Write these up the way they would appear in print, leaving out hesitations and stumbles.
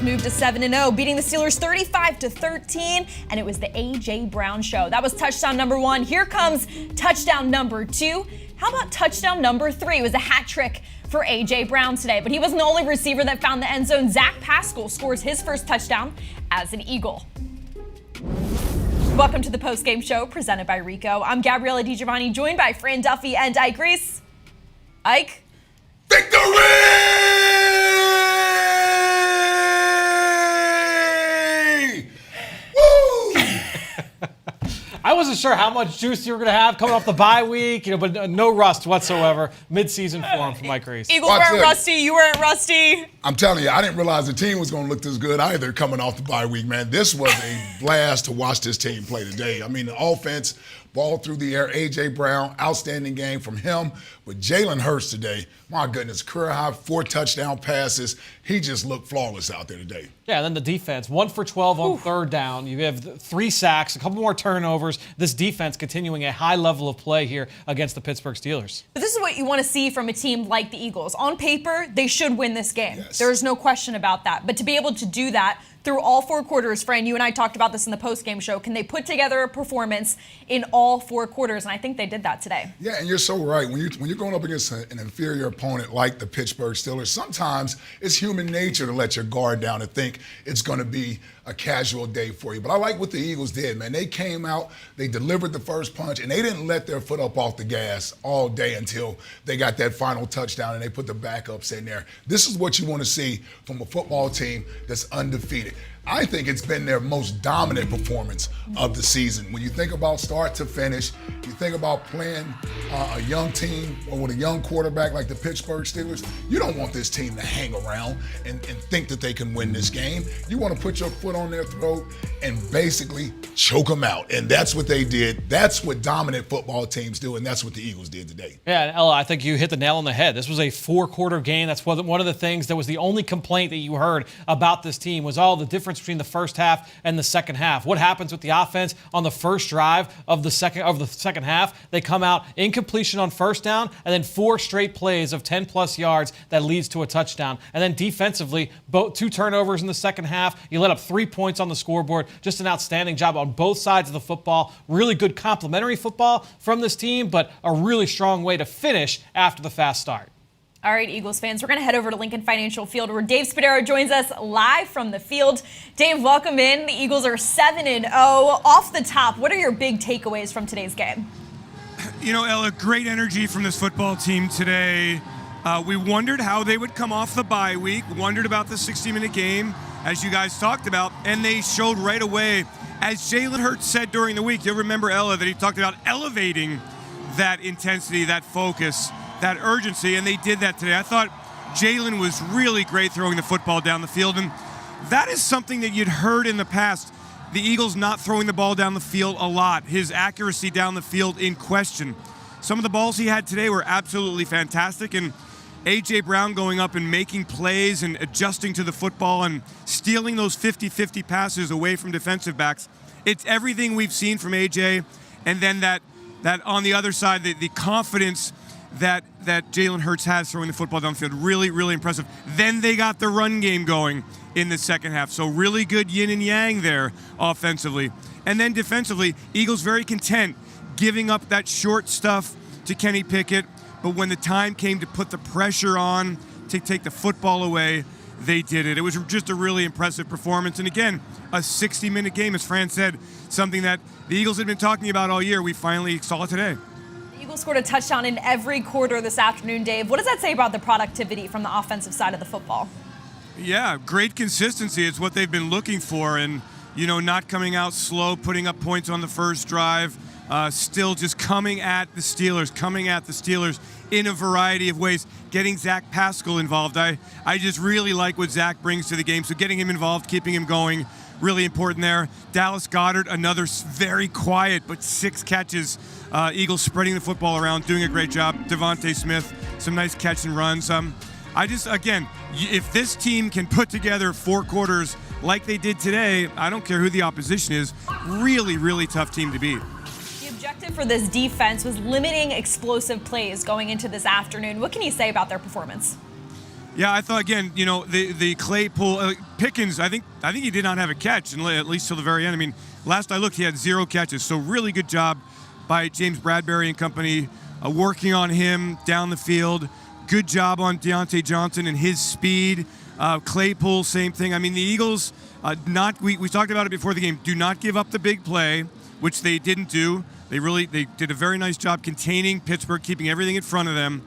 moved to 7-0, beating the Steelers 35-13, and it was the A.J. Brown show. That was touchdown number 1. Here comes touchdown number 2. How about touchdown number 3? It was a hat trick for A.J. Brown today, but he wasn't the only receiver that found the end zone. Zach Pascal scores his first touchdown as an Eagle. Welcome to the Postgame Show, presented by Ricoh. I'm Gabriella DiGiovanni, joined by Fran Duffy and Ike Reese. Ike? Victory! Woo! I wasn't sure how much juice you were going to have coming off the bye week, but no rust whatsoever. Mid-season form from Ike Reese. Eagles weren't rusty. You weren't rusty. I'm telling you, I didn't realize the team was going to look this good either coming off the bye week, man. This was a blast to watch this team play today. I mean, the offense, ball through the air. A.J. Brown, outstanding game from him. But Jalen Hurts today, my goodness, career high, 4 touchdown passes. He just looked flawless out there today. Yeah, and then the defense, 1 for 12 on third down. You have 3 sacks, a couple more turnovers. This defense continuing a high level of play here against the Pittsburgh Steelers. But this is what you want to see from a team like the Eagles. On paper, they should win this game. Yes. There's no question about that. But to be able to do that through all 4 quarters, Fran, you and I talked about this in the postgame show. Can they put together a performance in all 4 quarters? And I think they did that today. Yeah, and you're so right. When you're going up against an inferior opponent like the Pittsburgh Steelers, sometimes it's human nature to let your guard down and think it's going to be a casual day for you. But I like what the Eagles did, man. They came out, they delivered the first punch, and they didn't let their foot up off the gas all day until they got that final touchdown and they put the backups in there. This is what you want to see from a football team that's undefeated. I think it's been their most dominant performance of the season. When you think about start to finish, you think about playing a young team or with a young quarterback like the Pittsburgh Steelers, you don't want this team to hang around and think that they can win this game. You want to put your foot on their throat and basically choke them out. And that's what they did. That's what dominant football teams do, and that's what the Eagles did today. Yeah, and Ella, I think you hit the nail on the head. This was a 4-quarter game. That's one of the things that was the only complaint that you heard about this team was all the difference between the first half and the second half. What happens with the offense on the first drive of the second half? They come out incompletion on first down, and then 4 straight plays of 10-plus yards that leads to a touchdown. And then defensively, 2 turnovers in the second half. You let up 3 points on the scoreboard. Just an outstanding job on both sides of the football. Really good complementary football from this team, but a really strong way to finish after the fast start. All right, Eagles fans, we're going to head over to Lincoln Financial Field where Dave Spadaro joins us live from the field. Dave, welcome in. The Eagles are 7-0. Off the top, what are your big takeaways from today's game? You know, Ella, great energy from this football team today. We wondered how they would come off the bye week, wondered about the 60-minute game, as you guys talked about, and they showed right away. As Jalen Hurts said during the week, you'll remember, Ella, that he talked about elevating that intensity, that focus, that urgency, and they did that today. I thought Jalen was really great throwing the football down the field, and that is something that you'd heard in the past. The Eagles not throwing the ball down the field a lot, his accuracy down the field in question. Some of the balls he had today were absolutely fantastic, and A.J. Brown going up and making plays and adjusting to the football and stealing those 50-50 passes away from defensive backs. It's everything we've seen from A.J., and then that on the other side, the confidence that Jalen Hurts has throwing the football downfield. Really, really impressive. Then they got the run game going in the second half. So really good yin and yang there offensively. And then defensively, Eagles very content giving up that short stuff to Kenny Pickett. But when the time came to put the pressure on to take the football away, they did it. It was just a really impressive performance. And again, a 60-minute game, as Fran said, something that the Eagles had been talking about all year. We finally saw it today. Eagles scored a touchdown in every quarter this afternoon, Dave. What does that say about the productivity from the offensive side of the football? Yeah, great consistency. It's what they've been looking for. And, you know, not coming out slow, putting up points on the first drive, still just coming at the Steelers in a variety of ways, getting Zach Pascal involved. I just really like what Zach brings to the game. So getting him involved, keeping him going, really important there. Dallas Goedert, another very quiet but 6 catches. Eagles spreading the football around, doing a great job. Devontae Smith, some nice catch and runs. Again, if this team can put together 4 quarters like they did today, I don't care who the opposition is, really, really tough team to beat. The objective for this defense was limiting explosive plays going into this afternoon. What can you say about their performance? Yeah, I thought again, the Claypool, Pickens. I think he did not have a catch, and at least till the very end. I mean, last I looked, he had 0 catches. So really good job by James Bradbury and company working on him down the field. Good job on Deontay Johnson and his speed. Claypool, same thing. I mean, the Eagles, we talked about it before the game. Do not give up the big play, which they didn't do. They did a very nice job containing Pittsburgh, keeping everything in front of them,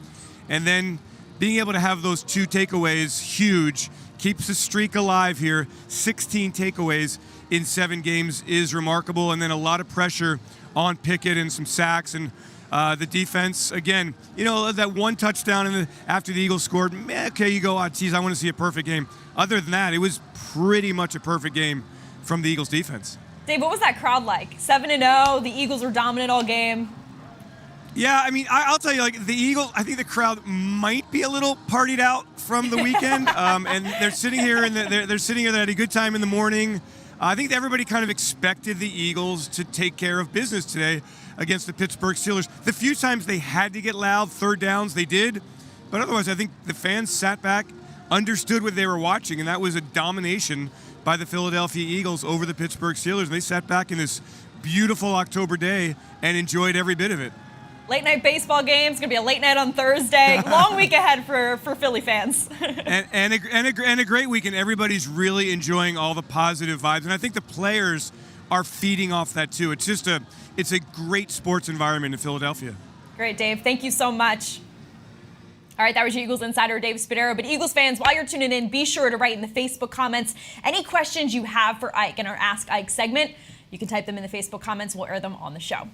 and then being able to have those 2 takeaways, huge, keeps the streak alive here. 16 takeaways in 7 games is remarkable, and then a lot of pressure on Pickett and some sacks, and the defense, again, that 1 touchdown after the Eagles scored, okay, you go, geez, I want to see a perfect game. Other than that, it was pretty much a perfect game from the Eagles defense. Dave, what was that crowd like? 7-0, the Eagles were dominant all game. Yeah, I mean, I'll tell you, the Eagles, I think the crowd might be a little partied out from the weekend, and they're sitting here, and they're sitting here, they had a good time in the morning. I think everybody kind of expected the Eagles to take care of business today against the Pittsburgh Steelers. The few times they had to get loud, 3rd downs, they did. But otherwise, I think the fans sat back, understood what they were watching, and that was a domination by the Philadelphia Eagles over the Pittsburgh Steelers. And they sat back in this beautiful October day and enjoyed every bit of it. Late night baseball games, going to be a late night on Thursday. Long week ahead for Philly fans. and a great weekend. Everybody's really enjoying all the positive vibes. And I think the players are feeding off that too. It's a great sports environment in Philadelphia. Great, Dave. Thank you so much. All right, that was your Eagles insider, Dave Spadaro. But Eagles fans, while you're tuning in, be sure to write in the Facebook comments any questions you have for Ike in our Ask Ike segment. You can type them in the Facebook comments. We'll air them on the show.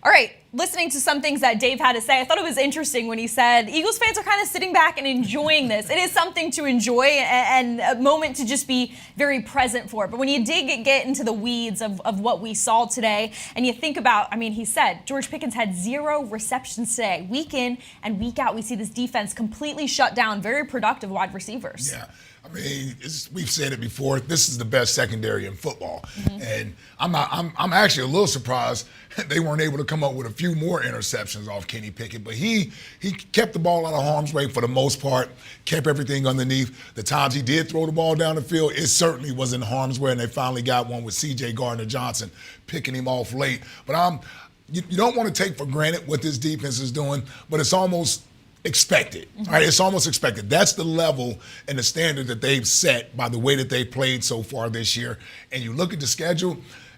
All right, listening to some things that Dave had to say, I thought it was interesting when he said Eagles fans are kind of sitting back and enjoying this. It is something to enjoy and a moment to just be very present for. But when you get into the weeds of what we saw today, and you think about, I mean, he said George Pickens had 0 receptions today. Week in and week out, we see this defense completely shut down very productive wide receivers. Yeah. I mean, we've said it before. This is the best secondary in football, and I'm actually a little surprised they weren't able to come up with a few more interceptions off Kenny Pickett. But he kept the ball out of harm's way for the most part, kept everything underneath. The times he did throw the ball down the field, it certainly was in harm's way, and they finally got one with C.J. Gardner-Johnson picking him off late. But you don't want to take for granted what this defense is doing, but it's almost expected, right? It's almost expected. That's the level and the standard that they've set by the way that they played so far this year. And you look at the schedule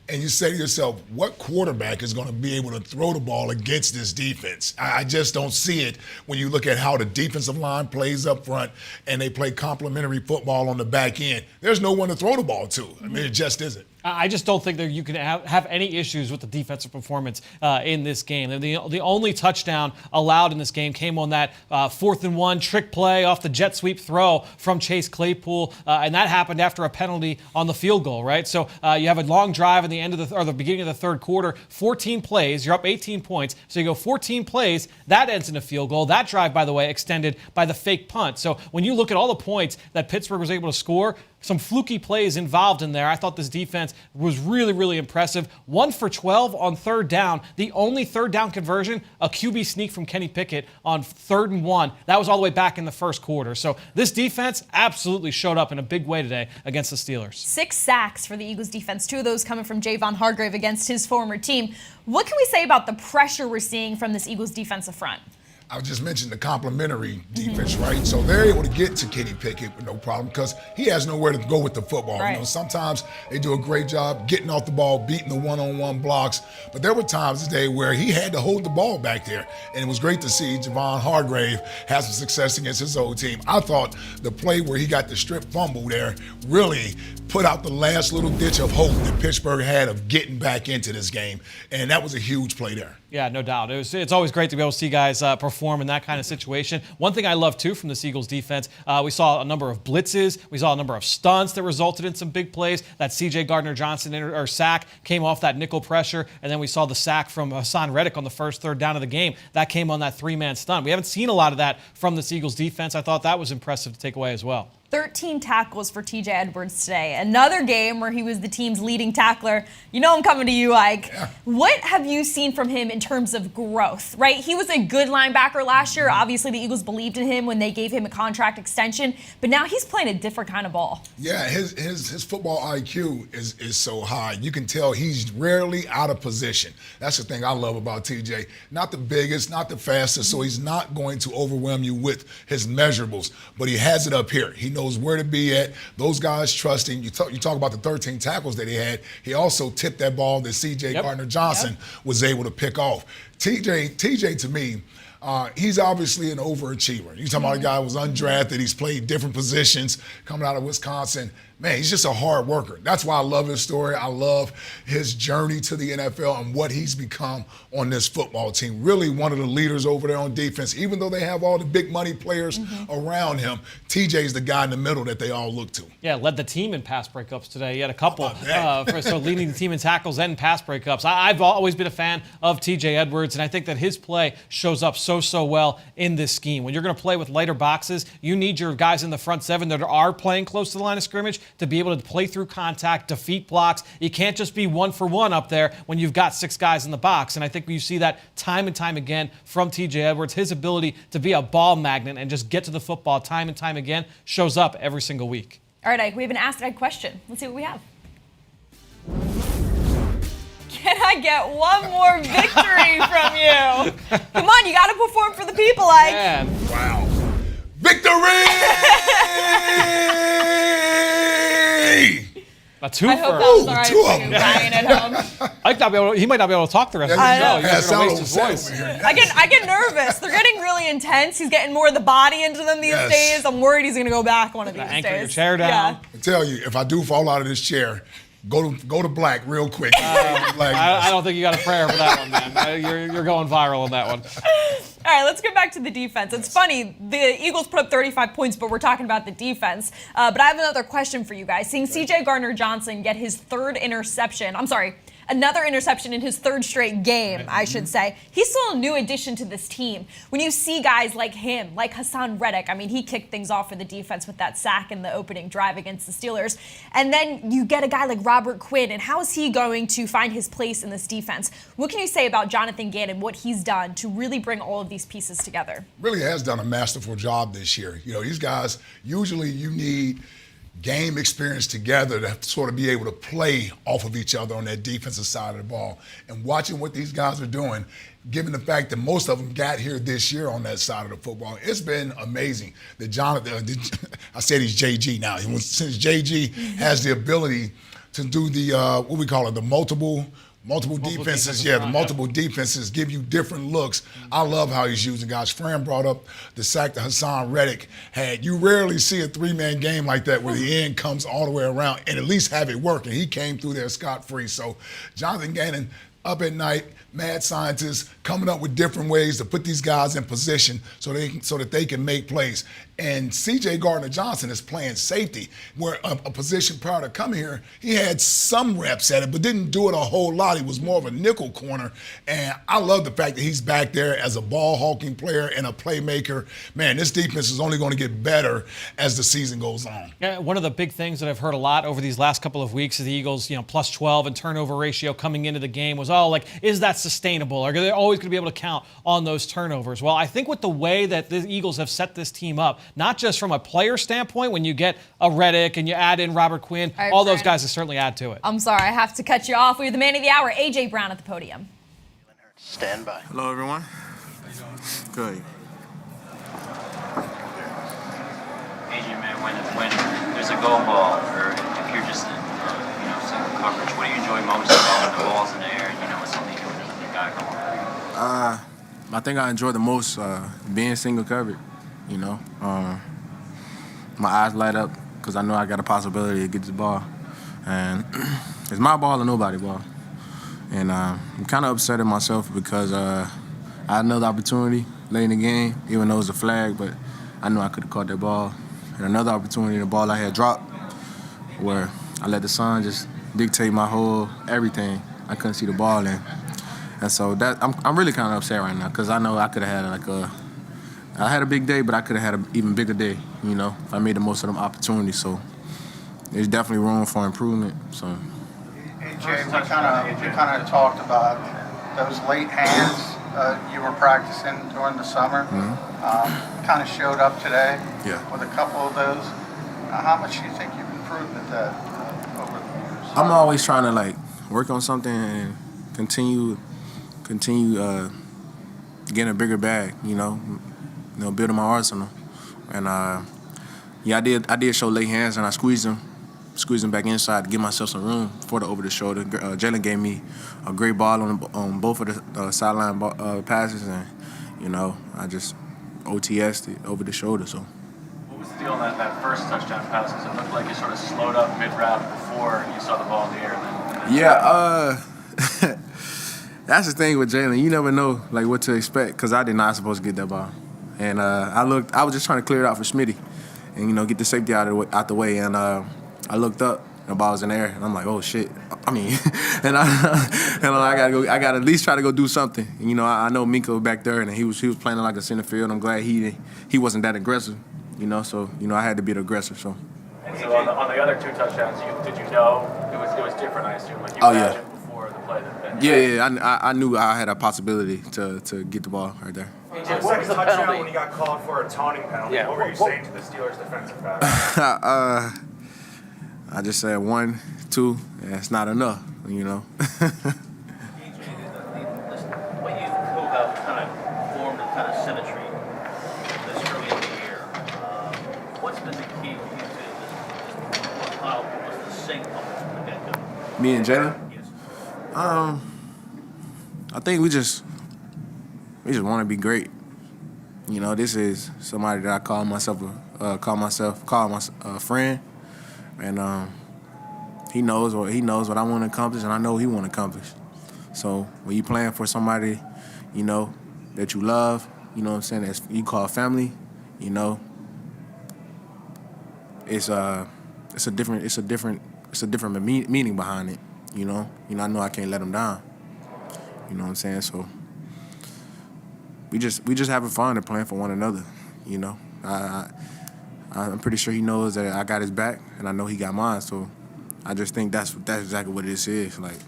and you say to yourself, what quarterback is going to be able to throw the ball against this defense? I just don't see it when you look at how the defensive line plays up front and they play complementary football on the back end. There's no one to throw the ball to. I mean, it just isn't. I just don't think that you can have any issues with the defensive performance in this game. The only touchdown allowed in this game came on that 4th and 1 trick play off the jet sweep throw from Chase Claypool, and that happened after a penalty on the field goal, right? So you have a long drive at the end of the beginning of the 3rd quarter, 14 plays, you're up 18 points, so you go 14 plays, that ends in a field goal. That drive, by the way, extended by the fake punt. So when you look at all the points that Pittsburgh was able to score, some fluky plays involved in there. I thought this defense was really, really impressive. 1 for 12 on 3rd down. The only 3rd down conversion, a QB sneak from Kenny Pickett on 3rd and 1. That was all the way back in the 1st quarter. So this defense absolutely showed up in a big way today against the Steelers. 6 sacks for the Eagles defense, 2 of those coming from Javon Hargrave against his former team. What can we say about the pressure we're seeing from this Eagles defensive front? I just mentioned the complementary defense, right? So they're able to get to Kenny Pickett with no problem because he has nowhere to go with the football. Right. You know, sometimes they do a great job getting off the ball, beating the one-on-one blocks. But there were times today where he had to hold the ball back there. And it was great to see Javon Hargrave have some success against his old team. I thought the play where he got the strip fumble there really put out the last little ditch of hope that Pittsburgh had of getting back into this game. And that was a huge play there. Yeah, no doubt. It's always great to be able to see guys perform in that kind of situation. One thing I love, too, from this Eagles defense, we saw a number of blitzes. We saw a number of stunts that resulted in some big plays. That C.J. Gardner-Johnson sack came off that nickel pressure, and then we saw the sack from Hassan Reddick on the 3rd down of the game. That came on that 3-man stunt. We haven't seen a lot of that from this Eagles defense. I thought that was impressive to take away as well. 13 tackles for TJ Edwards today. Another game where he was the team's leading tackler. You know I'm coming to you, Ike. Yeah. What have you seen from him in terms of growth, right? He was a good linebacker last year. Obviously, the Eagles believed in him when they gave him a contract extension, but now he's playing a different kind of ball. Yeah, his football IQ is so high. You can tell he's rarely out of position. That's the thing I love about TJ. Not the biggest, not the fastest, so he's not going to overwhelm you with his measurables, but he has it up here. He knows where to be at. Those guys trust him. You talk about the 13 tackles that he had. He also tipped that ball that C.J. Gardner-Johnson was able to pick off. TJ to me, he's obviously an overachiever. You're talking about a guy who was undrafted. He's played different positions coming out of Wisconsin. Man, he's just a hard worker. That's why I love his story. I love his journey to the NFL and what he's become on this football team. Really one of the leaders over there on defense. Even though they have all the big money players around him, TJ's the guy in the middle that they all look to. Yeah, led the team in pass breakups today. He had a couple, so leading the team in tackles and pass breakups. I've always been a fan of TJ Edwards, and I think that his play shows up so well in this scheme. When you're going to play with lighter boxes, you need your guys in the front seven that are playing close to the line of scrimmage to be able to play through contact, defeat blocks. You can't just be 1-for-1 up there when you've got 6 guys in the box. And I think you see that time and time again from TJ Edwards. His ability to be a ball magnet and just get to the football time and time again shows up every single week. All right, Ike, we have an Ask Ike question. Let's see what we have. Can I get one more victory from you? Come on, you got to perform for the people, Ike. Man. Wow. Victory! A two I for hope that was all right two for of you, them. Ryan, at home. he might not be able to talk the rest of the I show. know. You're Pass going out to on waste his set voice. over here. I get nervous. They're getting really intense. He's getting more of the body into them these Yes. days. I'm worried he's going to go back one of these Anchor days. your chair down. Yeah. I tell you, if I do fall out of this chair, go to black real quick. I don't think you got a prayer for that one, man. You're going viral on that one. All right, let's get back to the defense. It's funny, the Eagles put up 35 points, but we're talking about the defense. But I have another question for you guys. Seeing C.J. Gardner-Johnson get his another interception in his 3rd straight game, I should say. He's still a new addition to this team. When you see guys like him, like Hassan Reddick, I mean, he kicked things off for the defense with that sack in the opening drive against the Steelers. And then you get a guy like Robert Quinn, and how is he going to find his place in this defense? What can you say about Jonathan Gannon, what he's done to really bring all of these pieces together? Really has done a masterful job this year. You know, these guys, usually you need game experience together to sort of be able to play off of each other on that defensive side of the ball. And watching what these guys are doing, given the fact that most of them got here this year on that side of the football, it's been amazing that Jonathan, I said he's JG now. Since JG has the ability to do the, what we call it, the multiple defenses, the multiple defenses give you different looks. I love how he's using guys. Fran brought up the sack that Hassan Reddick had. You rarely see a 3-man game like that where the end comes all the way around and at least have it working. He came through there scot-free. So Jonathan Gannon, up at night, mad scientist, coming up with different ways to put these guys in position so that they can make plays. And C.J. Gardner-Johnson is playing safety, where a position prior to coming here, he had some reps at it, but didn't do it a whole lot. He was more of a nickel corner. And I love the fact that he's back there as a ball-hawking player and a playmaker. Man, this defense is only going to get better as the season goes on. Yeah, one of the big things that I've heard a lot over these last couple of weeks is the Eagles, plus 12 and turnover ratio coming into the game was, is that sustainable? Are they always going to be able to count on those turnovers? Well, I think with the way that the Eagles have set this team up, not just from a player standpoint, when you get a Reddick and you add in Robert Quinn, all those guys will certainly add to it. I'm sorry, I have to cut you off. We have the man of the hour, A.J. Brown, at the podium. Jalen Hurts, stand by. Hello, everyone. Good. AJ, man, when there's a go ball, or if you're just in, single coverage, what do you enjoy most about when the ball's in the air and it's only you and the guy going? I think I enjoy the most being single covered. My eyes light up because I know I got a possibility to get this ball, and it's my ball and nobody's ball. And I'm kind of upset at myself because I had another opportunity late in the game, even though it was a flag, but I knew I could have caught that ball. And another opportunity, the ball I had dropped, where I let the sun just dictate my whole everything. I couldn't see the ball in. And so that I'm really kind of upset right now because I know I could have had I had a big day, but I could have had an even bigger day, you know, if I made the most of them opportunities. So there's definitely room for improvement. So. AJ, we kind of talked about those late hands you were practicing during the summer. Kind of showed up today with a couple of those. How much do you think you've improved at that over the years? I'm always trying to like work on something and continue getting a bigger bag, you know, building my arsenal. And I did show late hands, and I squeezed them back inside to give myself some room for the over the shoulder. Jalen gave me a great ball on both of the sideline passes, and you know, I just OTS'd it over the shoulder. So. What was the deal on that first touchdown pass? Because it looked like you sort of slowed up mid-route before you saw the ball in the air. That's the thing with Jalen. You never know like what to expect, because I did not supposed to get that ball, and I was just trying to clear it out for Smitty, and you know, get the safety out the way, and I looked up. The ball was in the air, and I'm like, oh shit. I mean, and I gotta at least try to go do something. And, you know, I know Minka back there, and he was playing like a center field. I'm glad he wasn't that aggressive, you know. So you know, I had to be the aggressor. So. So on the other two touchdowns, did you know it was different? I assume, like you imagined before the play. I knew I had a possibility to get the ball right there. What was the touchdown when you got called for a taunting penalty? Yeah. What were you saying to the Steelers defensive back? I just said 1, 2. That's not enough, you know. The way you go about kind of formed and kind of symmetry this early in the year, what's been the key for you to this? How was the sync from the get-go? Me and Jalen? Yes. I think we just want to be great. You know, this is somebody that I call myself a friend. And he knows what I want to accomplish, and I know he want to accomplish. So when you playing for somebody, you know, that you love, you know what I'm saying, that you call family, you know, it's a different meaning behind it. You know, I know I can't let him down. You know what I'm saying? So we just having fun and playing for one another. You know, I'm pretty sure he knows that I got his back, and I know he got mine. So I just think that's exactly what this is. Like,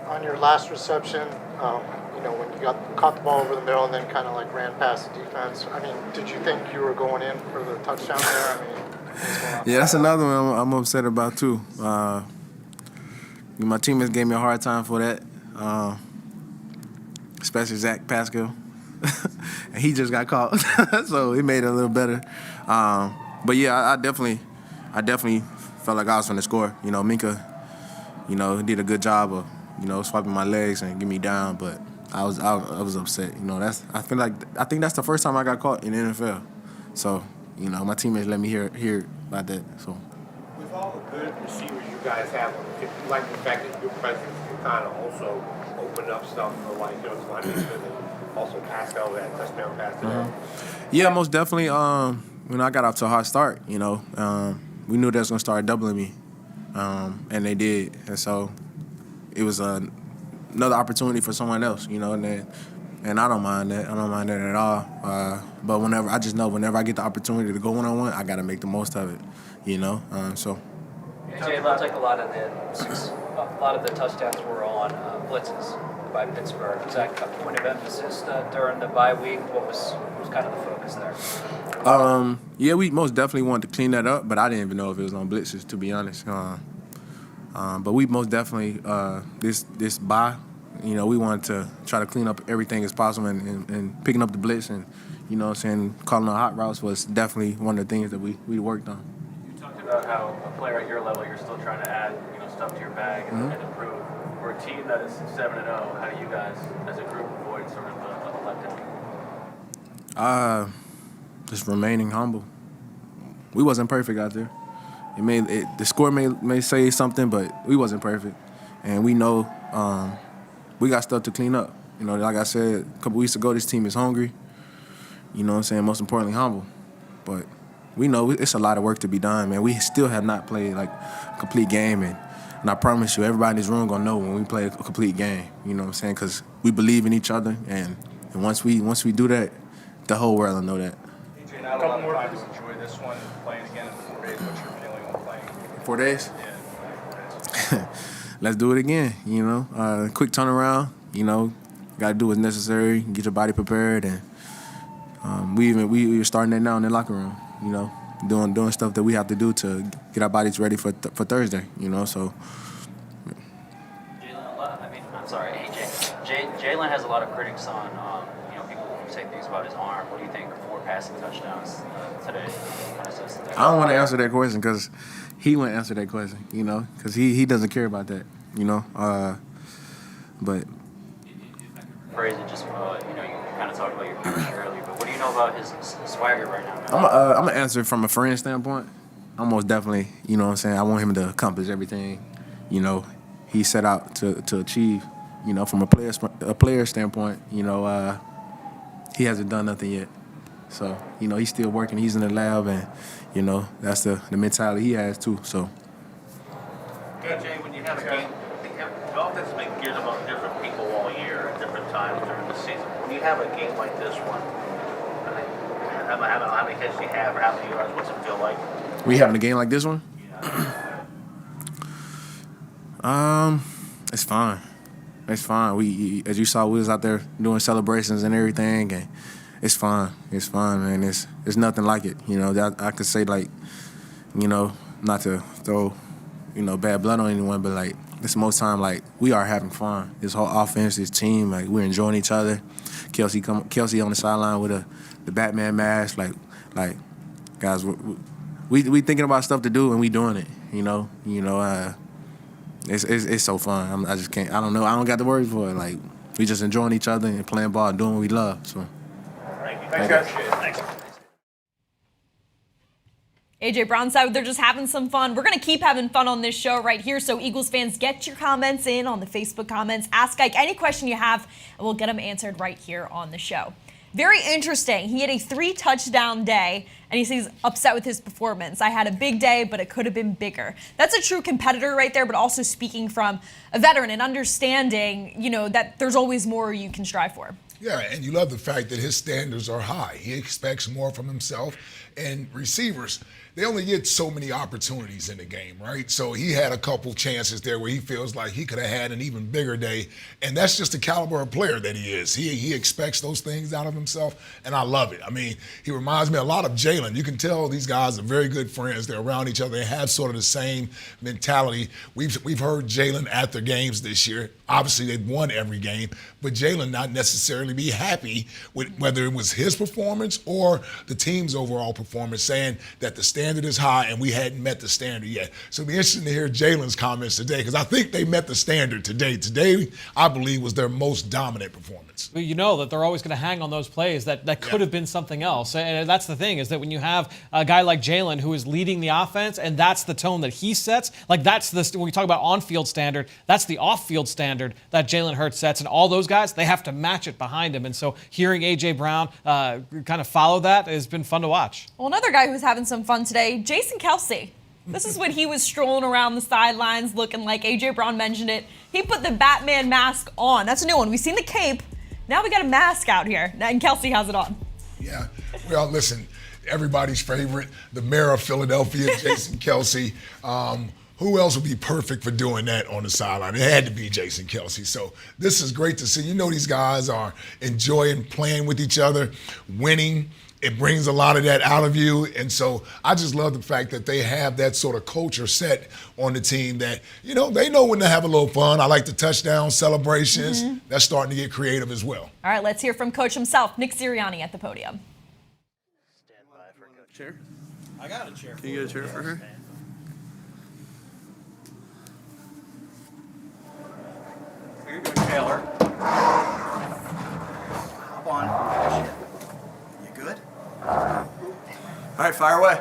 on your last reception, you know, when you caught the ball over the middle and then kind of like ran past the defense. I mean, did you think you were going in for the touchdown there? I mean, yeah, that's another one I'm upset about too. My teammates gave me a hard time for that, especially Zach Pascal. And he just got caught, so it made it a little better. But yeah, I definitely felt like I was going to score. You know, Minka, you know, did a good job of, you know, swiping my legs and get me down. But I was upset. You know, I think that's the first time I got caught in the NFL. So, you know, my teammates let me hear about that. So. With all the good receivers you guys have, if you like the fact that your presence can kind of also open up stuff for like, you know, also Pascal that touchdown pass today. Yeah, most definitely. When I got off to a hot start, you know, we knew they was gonna start doubling me, and they did, and so it was another opportunity for someone else, you know, and I don't mind that. I don't mind that at all. But whenever I get the opportunity to go one-on-one, I gotta make the most of it, you know. So. It looks like a lot of the touchdowns were on blitzes by Pittsburgh. Was that a point of emphasis during the bye week? What was kind of the focus there? Yeah, we most definitely wanted to clean that up, but I didn't even know if it was on blitzes, to be honest. But we most definitely this bye, you know, we wanted to try to clean up everything as possible, and picking up the blitz and, you know what I'm saying, calling on hot routes was definitely one of the things that we worked on. You talked about how a player at your level, you're still trying to add, you know, stuff to your bag and improve. For a team that is 7-0, how do you guys, as a group, avoid sort of a letdown? Just remaining humble. We wasn't perfect out there. The score may say something, but we wasn't perfect, and we know we got stuff to clean up. You know, like I said a couple weeks ago, this team is hungry. You know what I'm saying? Most importantly, humble. But we know it's a lot of work to be done, man. We still have not played like a complete game, and I promise you, everybody in this room gonna know when we play a complete game. You know what I'm saying? Because we believe in each other, and once we do that, the whole world will know that. AJ, not a lot of drivers enjoy this one. Playing again in 4 days. What's your feeling on playing? 4 days? Yeah. Let's do it again, you know. Quick turnaround, you know. Got to do what's necessary, get your body prepared, and we're starting that now in the locker room, you know, doing stuff that we have to do to get our bodies ready for Thursday, you know. So. Jalen has a lot of critics on, people who say things about his arm. What do you think? 4 passing touchdowns today. I don't want to answer that question because he won't answer that question, you know, because he doesn't care about that, you know. But. Phrase it just, you kind of talked about your coach earlier, but what do you know about his swagger right now? I'm going to answer from a friend standpoint. I'm most definitely, you know what I'm saying, I want him to accomplish everything, you know, he set out to achieve. You know, from a player standpoint, you know, he hasn't done nothing yet. So, you know, he's still working. He's in the lab, and, you know, that's the mentality he has, too. So. AJ, when you have a game, the offense has been geared about different people all year at different times during the season. When you have a game like this one, how many catches you have or how many yards, what's it feel like? We having a game like this one? Yeah. It's fine. It's fine. We, as you saw, we was out there doing celebrations and everything, and it's fine. It's fine, man. It's nothing like it. You know, I could say, like, you know, not to throw, you know, bad blood on anyone, but, like, this most time, like, we are having fun. This whole offense, this team, like, we're enjoying each other. Kelsey on the sideline with the Batman mask, like guys, we thinking about stuff to do and we doing it. You know. It's so fun. I just can't. I don't know. I don't got the words for it. Like, we just enjoying each other and playing ball, and doing what we love. So. Thank you. Thanks, guys. Thanks. AJ Brown said they're just having some fun. We're going to keep having fun on this show right here. So Eagles fans, get your comments in on the Facebook comments. Ask Ike any question you have, and we'll get them answered right here on the show. Very interesting. He had a 3-touchdown day, and he says upset with his performance. I had a big day, but it could have been bigger. That's a true competitor right there, but also speaking from a veteran and understanding, you know, that there's always more you can strive for. Yeah, and you love the fact that his standards are high. He expects more from himself. And receivers, they only get so many opportunities in the game, right? So he had a couple chances there where he feels like he could have had an even bigger day. And that's just the caliber of player that he is. He expects those things out of himself, and I love it. I mean, he reminds me a lot of Jalen. You can tell these guys are very good friends. They're around each other. They have sort of the same mentality. We've heard Jalen after games this year. Obviously, they've won every game, but Jalen not necessarily be happy with whether it was his performance or the team's overall performance, saying that the standard is high and we hadn't met the standard yet. So it'll be interesting to hear Jalen's comments today, because I think they met the standard today. Today, I believe, was their most dominant performance. Well, you know that they're always going to hang on those plays that could have been something else. And that's the thing, is that when you have a guy like Jalen who is leading the offense and that's the tone that he sets, like that's the, when we talk about on-field standard, that's the off-field standard that Jalen Hurts sets. And all those guys, they have to match it behind him. And so hearing A.J. Brown kind of follow that has been fun to watch. Well, another guy who's having some fun today, Jason Kelce. This is when he was strolling around the sidelines looking like A.J. Brown mentioned it. He put the Batman mask on. That's a new one. We've seen the cape. Now we got a mask out here, and Kelce has it on. Yeah. Well, listen, everybody's favorite, the mayor of Philadelphia, Jason Kelce. Who else would be perfect for doing that on the sideline? It had to be Jason Kelce. So this is great to see. You know, these guys are enjoying playing with each other, winning. It brings a lot of that out of you. And so I just love the fact that they have that sort of culture set on the team that, you know, they know when to have a little fun. I like the touchdown celebrations. Mm-hmm. That's starting to get creative as well. All right, let's hear from Coach himself, Nick Sirianni, at the podium. Stand by for Coach. Chair? I got a chair. Can you get a chair for her? Here you go, Taylor. Hop on. You good? All right, fire away.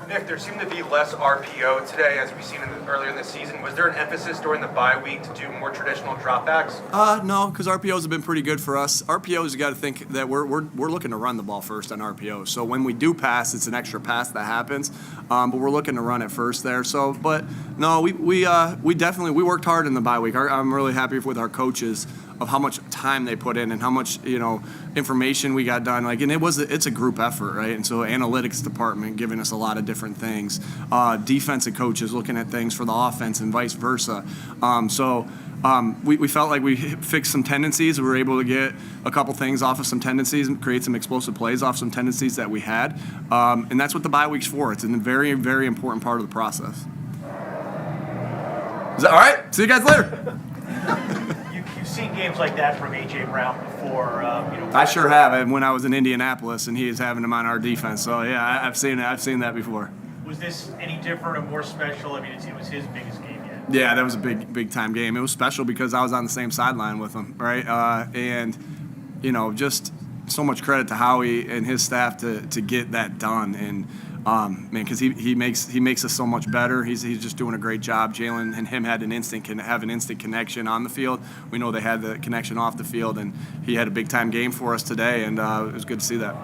Nick, there seemed to be less RPO today, as we've seen earlier in the season. Was there an emphasis during the bye week to do more traditional dropbacks? No, because RPOs have been pretty good for us. RPOs, you got to think that we're looking to run the ball first on RPOs. So when we do pass, it's an extra pass that happens, but we're looking to run it first there. So, but no, we definitely worked hard in the bye week. I'm really happy with our coaches. how much time they put in and how much information we got done. Like, and it's a group effort, right? And so analytics department giving us a lot of different things, defensive coaches looking at things for the offense and vice versa. We felt like we fixed some tendencies. We were able to get a couple things off of some tendencies and create some explosive plays off some tendencies that we had. And that's what the bye week's for. It's a very, very important part of the process. Is that all right? See you guys later. You've seen games like that from A.J. Brown before. I sure have. And when I was in Indianapolis and he was having him on our defense. So, yeah, I've seen that before. Was this any different or more special? I mean, it was his biggest game yet. Yeah, that was a big time game. It was special because I was on the same sideline with him, right? And just so much credit to Howie and his staff to get that done. And because he makes us so much better. He's just doing a great job. Jalen and him had an instant connection on the field. We know they had the connection off the field, and he had a big time game for us today, and it was good to see that.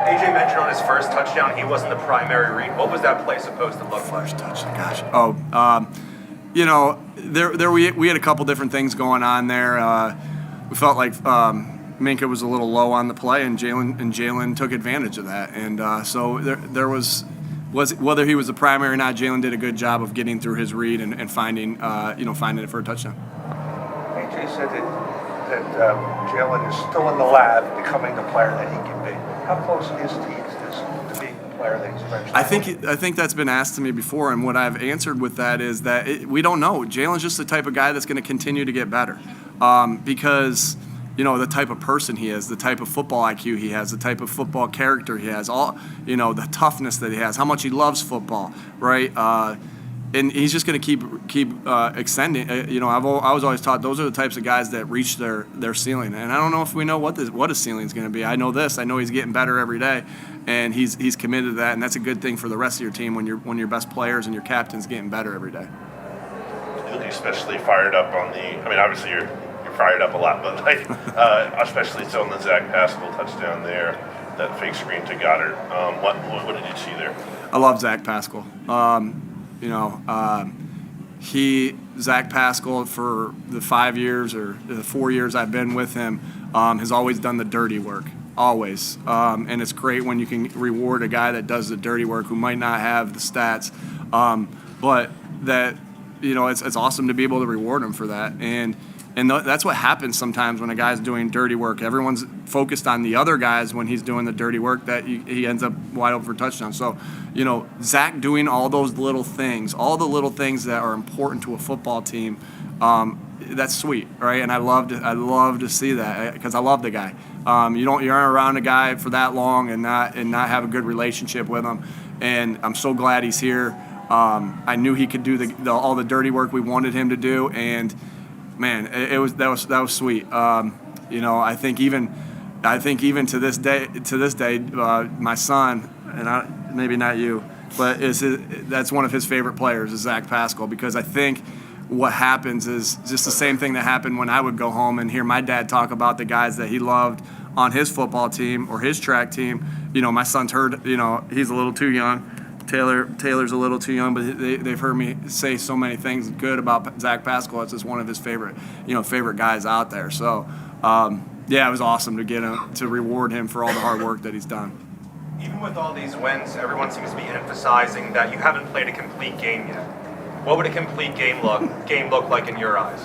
AJ mentioned on his first touchdown he wasn't the primary read. What was that play supposed to look like? First touchdown, gosh. We had a couple different things going on there. We felt like Minkah was a little low on the play, and Jalen took advantage of that. And so there was whether he was the primary or not, Jalen did a good job of getting through his read and finding it for a touchdown. AJ said that Jalen is still in the lab, becoming the player that he can be. How close is he to being the player that he's eventually? I think that's been asked to me before, and what I've answered with that is that we don't know. Jalen's just the type of guy that's going to continue to get better because the type of person he is, the type of football IQ he has, the type of football character he has, the toughness that he has, how much he loves football, right? And he's just going to keep extending. I was always taught those are the types of guys that reach their ceiling. And I don't know if we know what his ceiling is going to be. I know this. I know he's getting better every day, and he's committed to that. And that's a good thing for the rest of your team when your best players and your captain's getting better every day. You're especially fired up on obviously you're fired up a lot, but especially so on the Zach Pascal touchdown there, that fake screen to Goddard. What did you see there? I love Zach Pascal. Zach Pascal, for the 5 years or the 4 years I've been with him, has always done the dirty work, always. And it's great when you can reward a guy that does the dirty work who might not have the stats, but that it's awesome to be able to reward him for that. And that's what happens sometimes when a guy's doing dirty work. Everyone's focused on the other guys when he's doing the dirty work that he ends up wide open for touchdown. So, Zach doing all those little things, all the little things that are important to a football team, that's sweet, right? And I love to see that because I love the guy. You're around a guy for that long and not have a good relationship with him. And I'm so glad he's here. I knew he could do all the dirty work we wanted him to do, and man, that was sweet. I think even to this day, my son, and maybe not you, but that's one of his favorite players is Zach Pascal, because I think what happens is just the same thing that happened when I would go home and hear my dad talk about the guys that he loved on his football team or his track team. My son's heard, he's a little too young. Taylor's a little too young, but they've heard me say so many things good about Zach Pascal. It's just one of his favorite guys out there. So, it was awesome to get him, to reward him for all the hard work that he's done. Even with all these wins, everyone seems to be emphasizing that you haven't played a complete game yet. What would a complete game look like in your eyes?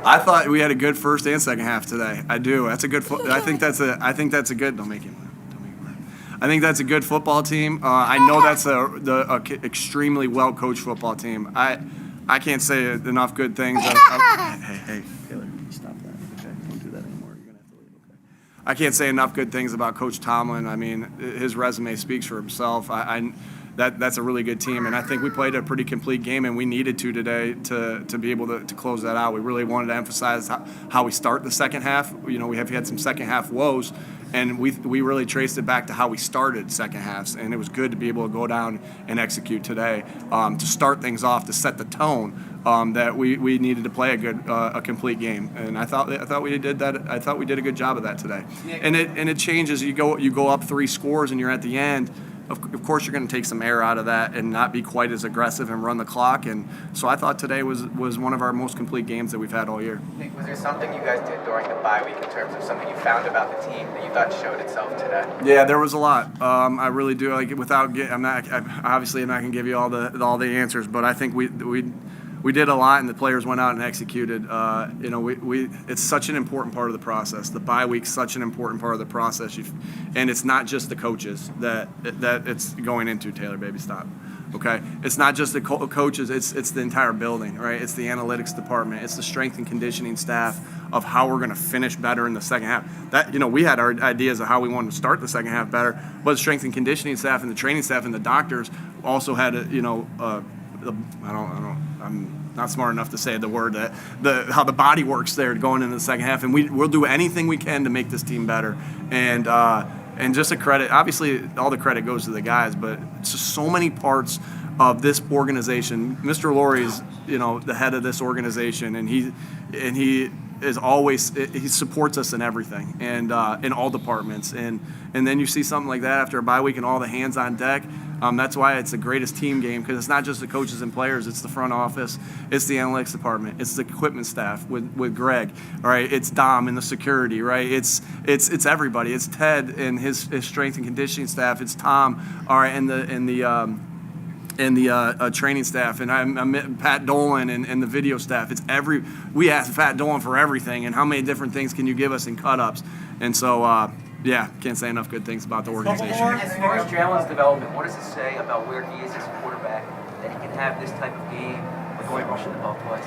I thought we had a good first and second half today. I do. That's a good. I think that's a good. Don't make him. I think that's a good football team. I know that's a extremely well-coached football team. I can't say enough good things. Hey, Taylor, stop that. Okay, don't do that anymore. You're gonna have to leave. Okay. I can't say enough good things about Coach Tomlin. I mean, his resume speaks for himself. That's a really good team, and I think we played a pretty complete game, and we needed to today to be able to close that out. We really wanted to emphasize how we start the second half. We have had some second half woes. And we really traced it back to how we started second halves, and it was good to be able to go down and execute today to start things off, to set the tone that we needed to play a complete game. And I thought we did that. I thought we did a good job of that today. And it changes. You go up 3 scores, and you're at the end. of course you're going to take some air out of that and not be quite as aggressive and run the clock. And so I thought today was one of our most complete games that we've had all year. Nick, was there something you guys did during the bye week in terms of something you found about the team that you thought showed itself today? Yeah, there was a lot. I really do. Like I'm not going to give you all the answers, but I think we did a lot, and the players went out and executed. It's such an important part of the process. The bye week's such an important part of the process, and it's not just the coaches that it's going into. Taylor, baby, stop. Okay, it's not just the coaches. It's the entire building, right? It's the analytics department. It's the strength and conditioning staff of how we're going to finish better in the second half. That we had our ideas of how we wanted to start the second half better, but the strength and conditioning staff and the training staff and the doctors also had I'm not smart enough to say the word how the body works there going into the second half, and we'll do anything we can to make this team better. And just a credit, obviously all the credit goes to the guys, but it's just so many parts of this organization. Mr. Lurie is the head of this organization, and he is always, he supports us in everything and in all departments. And then you see something like that after a bye week and all the hands on deck. That's why it's the greatest team game, because it's not just the coaches and players, it's the front office, it's the analytics department, it's the equipment staff with Greg, all right, it's Dom and the security, right, it's everybody, it's Ted and his strength and conditioning staff, it's Tom, all right, and the training staff, and I'm Pat Dolan and the video staff. We ask Pat Dolan for everything, and how many different things can you give us in cut-ups, and so. Can't say enough good things about the organization. As far as Jalen's development, what does it say about where he is as a quarterback that he can have this type of game with only rushing the ball twice?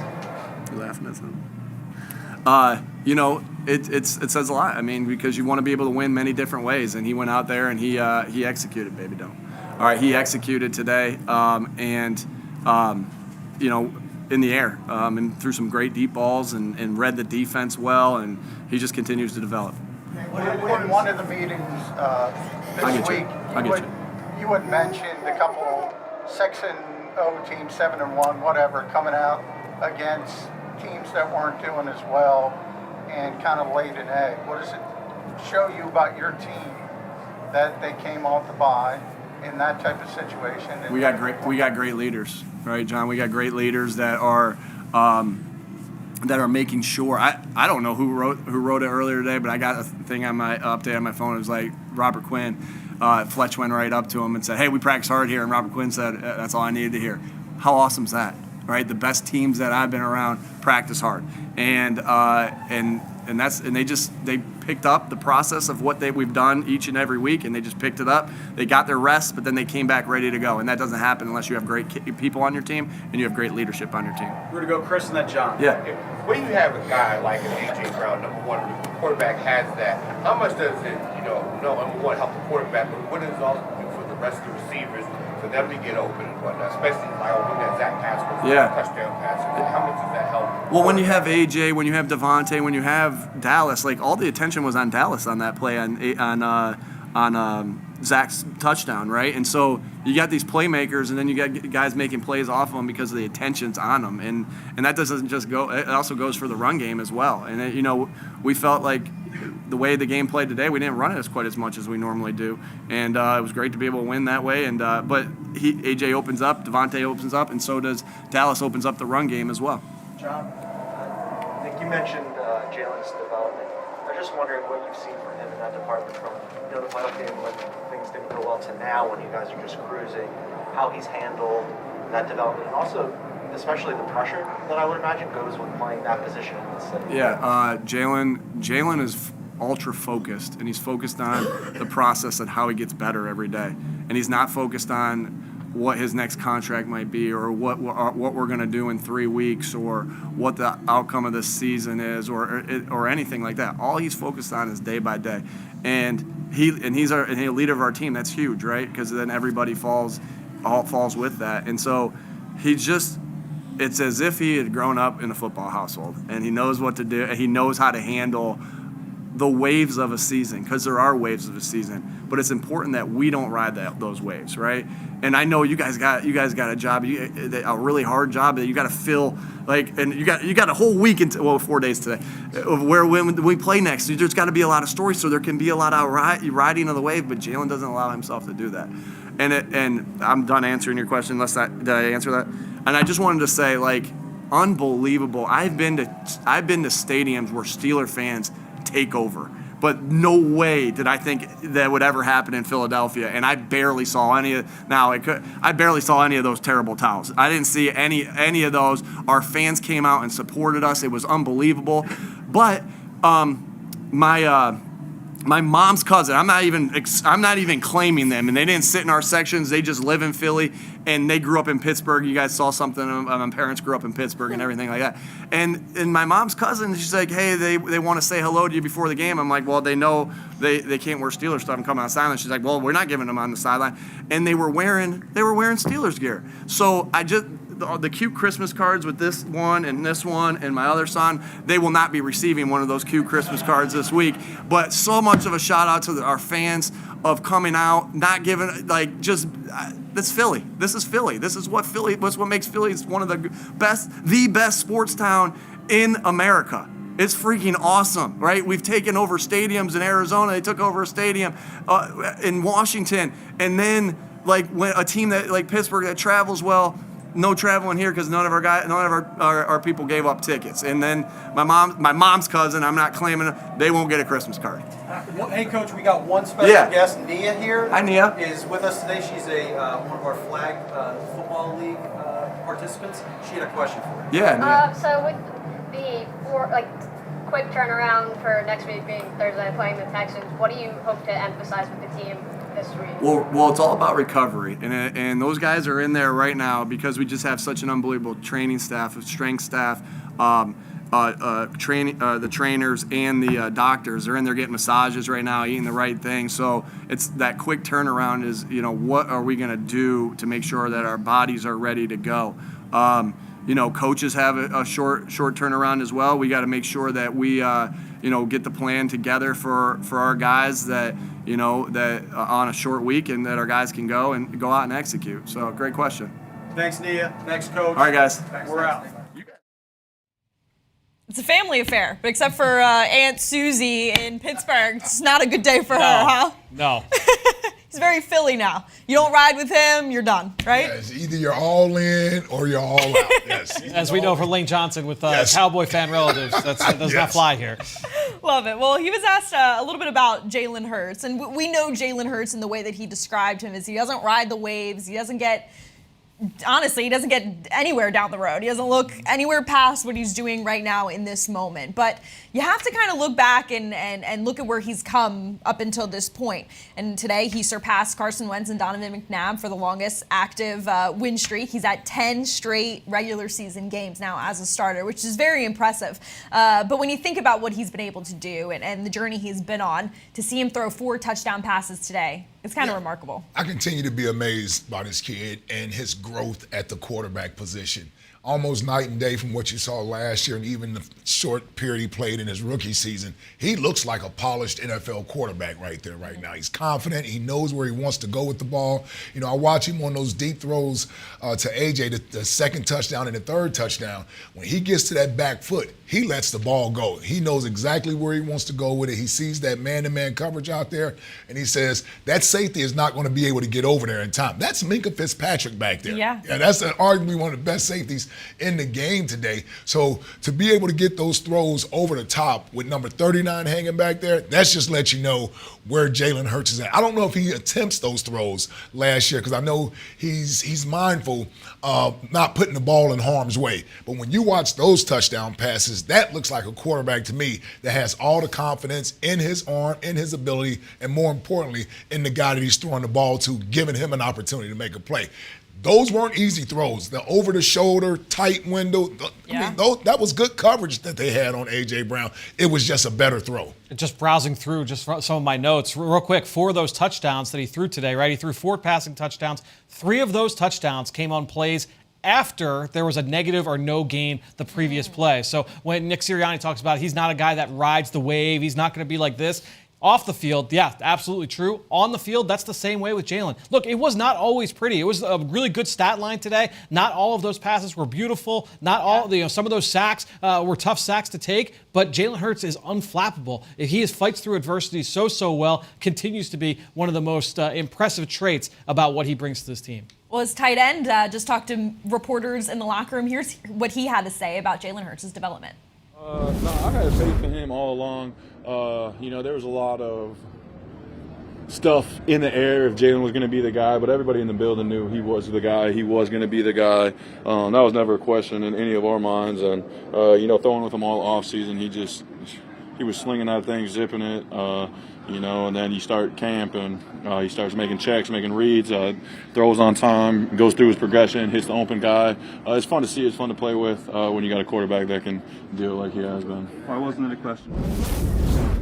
You laughing at something? It says a lot. I mean, because you want to be able to win many different ways, and he went out there and he executed, baby, don't. All right, he executed today, in the air, and threw some great deep balls and read the defense well, and he just continues to develop. In one of the meetings this week, you had mentioned a couple 6-0 teams, 7-1, whatever, coming out against teams that weren't doing as well and kind of laid an egg. What does it show you about your team that they came off the bye in that type of situation? And we got great leaders, right, John? We got great leaders that are making sure. I don't know who wrote it earlier today, but I got a thing on my update on my phone. It was like Robert Quinn. Fletch went right up to him and said, "Hey, we practice hard here." And Robert Quinn said, "That's all I needed to hear." How awesome is that? Right, the best teams that I've been around practice hard, and they picked up the process of what we've done each and every week, and they just picked it up. They got their rest, but then they came back ready to go, and that doesn't happen unless you have great people on your team and you have great leadership on your team. We're gonna go Chris and then John. Yeah. When you have a guy like an A.J. Brown, number one, the quarterback has that. How much does it, number one, help the quarterback, but what does it also do for the rest of the receivers for them to get open and whatnot, especially like when that Zach pass was touchdown pass? How much does that help? Well, when you have AJ, when you have Devontae, when you have Dallas, like all the attention was on Dallas on that play on Zach's touchdown, right? And so you got these playmakers, and then you got guys making plays off of them because of the attention's on them, and that doesn't just go. It also goes for the run game as well. And we felt like the way the game played today, we didn't run it quite as much as we normally do, and it was great to be able to win that way. And but AJ opens up, Devontae opens up, and so does Dallas opens up the run game as well. John, Nick, you mentioned Jalen's development. I'm just wondering what you've seen from him in that department from the playoff game when things didn't go well to now when you guys are just cruising, how he's handled that development, and also especially the pressure that I would imagine goes with playing that position in this city. Yeah, Jalen is ultra focused, and he's focused on the process and how he gets better every day, and he's not focused on what his next contract might be, or what we're going to do in 3 weeks, or what the outcome of this season is, or anything like that. All he's focused on is day by day, and he's a leader of our team. That's huge, right? Because then everybody falls with that, and so it's as if he had grown up in a football household, and he knows what to do. He knows how to handle the waves of a season, because there are waves of a season, but it's important that we don't ride those waves, right? And I know you guys got a job, a really hard job that you got to fill, and you got a whole week 4 days today, of when we play next. So there's got to be a lot of stories, so there can be a lot of riding of the wave, but Jalen doesn't allow himself to do that. And I'm done answering your question. Did I answer that? And I just wanted to say, like, unbelievable. I've been to stadiums where Steeler fans take over, but no way did I think that would ever happen in Philadelphia. And I barely saw any of. I barely saw any of those terrible towels. I didn't see any of those. Our fans came out and supported us. It was unbelievable. But my mom's cousin, I'm not even claiming them, and they didn't sit in our sections. They just live in Philly, and they grew up in Pittsburgh. You guys saw something. My parents grew up in Pittsburgh and everything like that. And my mom's cousin, she's like, hey, they want to say hello to you before the game. I'm like, well, they know they can't wear Steelers stuff and come on the sideline. She's like, well, we're not giving them on the sideline. And they were wearing Steelers gear. So the cute Christmas cards with this one and my other son, they will not be receiving one of those cute Christmas cards this week. But so much of a shout out to our fans of coming out, not giving, like, just, that's Philly. This is Philly. This is what makes Philly one of the best sports town in America. It's freaking awesome, right? We've taken over stadiums in Arizona. They took over a stadium in Washington. And then, like, when a team that, like Pittsburgh, that travels well, no traveling here because none of our people gave up tickets. And then my mom's cousin, I'm not claiming it, they won't get a Christmas card. Hey, Coach, we got one special guest. Nia here. Hi, Nia. Is with us today. She's one of our flag football league participants. She had a question for you. Yeah, Nia. So with the quick turnaround for next week being Thursday playing the Texans, what do you hope to emphasize with the team this week? Well, it's all about recovery, and those guys are in there right now because we just have such an unbelievable training staff, strength staff, the trainers and the doctors. They're in there getting massages right now, eating the right thing. So it's that quick turnaround is, what are we going to do to make sure that our bodies are ready to go? Coaches have a short turnaround as well. We got to make sure that we, get the plan together for our guys that on a short week and that our guys can go out and execute. So great question. Thanks, Nia. Thanks, Coach. All right, guys. We're out. It's a family affair, but except for Aunt Susie in Pittsburgh, it's not a good day for her, huh? No. He's very Philly now. You don't ride with him, you're done, right? Yes, either you're all in or you're all out. Yes. As we know from Lane Johnson with Cowboy fan relatives, that does not fly here. Love it. Well, he was asked a little bit about Jalen Hurts, and we know Jalen Hurts in the way that he described him is he doesn't ride the waves. He doesn't get anywhere down the road. He doesn't look anywhere past what he's doing right now in this moment. But you have to kind of look back and look at where he's come up until this point. And today he surpassed Carson Wentz and Donovan McNabb for the longest active win streak. He's at 10 straight regular season games now as a starter, which is very impressive. But when you think about what he's been able to do and the journey he's been on, to see him throw 4 touchdown passes today, it's kind of remarkable. I continue to be amazed by this kid and his growth at the quarterback position. Almost night and day from what you saw last year and even the short period he played in his rookie season. He looks like a polished NFL quarterback right there right now. He's confident. He knows where he wants to go with the ball. I watch him on those deep throws to AJ, the second touchdown and the third touchdown. When he gets to that back foot, he lets the ball go. He knows exactly where he wants to go with it. He sees that man-to-man coverage out there, and he says, that safety is not going to be able to get over there in time. That's Minkah Fitzpatrick back there. Yeah, that's arguably one of the best safeties in the game today. So to be able to get those throws over the top with number 39 hanging back there, that's just let you know where Jalen Hurts is at. I don't know if he attempts those throws last year because I know he's mindful of not putting the ball in harm's way. But when you watch those touchdown passes, that looks like a quarterback to me that has all the confidence in his arm, in his ability, and more importantly, in the guy that he's throwing the ball to, giving him an opportunity to make a play. Those weren't easy throws. The over-the-shoulder, tight window. I mean, that was good coverage that they had on A.J. Brown. It was just a better throw. Just browsing through just some of my notes real quick. 4 of those touchdowns that he threw today, right? He threw 4 passing touchdowns. 3 of those touchdowns came on plays after there was a negative or no gain the previous play. So when Nick Sirianni talks about he's not a guy that rides the wave, he's not going to be like this. Off the field, yeah, absolutely true. On the field, that's the same way with Jalen. Look, it was not always pretty. It was a really good stat line today. Not all of those passes were beautiful. Not all, some of those sacks were tough sacks to take, but Jalen Hurts is unflappable. He fights through adversity so well, continues to be one of the most impressive traits about what he brings to this team. Well, his tight end just talked to reporters in the locker room. Here's what he had to say about Jalen Hurts' development. No, I had faith in him all along. There was a lot of stuff in the air if Jalen was going to be the guy, but everybody in the building knew he was the guy. He was going to be the guy. That was never a question in any of our minds. And, throwing with him all offseason, he was slinging that thing, zipping it, and then you start camp and he starts making checks, making reads, throws on time, goes through his progression, hits the open guy. It's fun to see. It's fun to play with when you got a quarterback that can do it like he has been. Why wasn't it a question?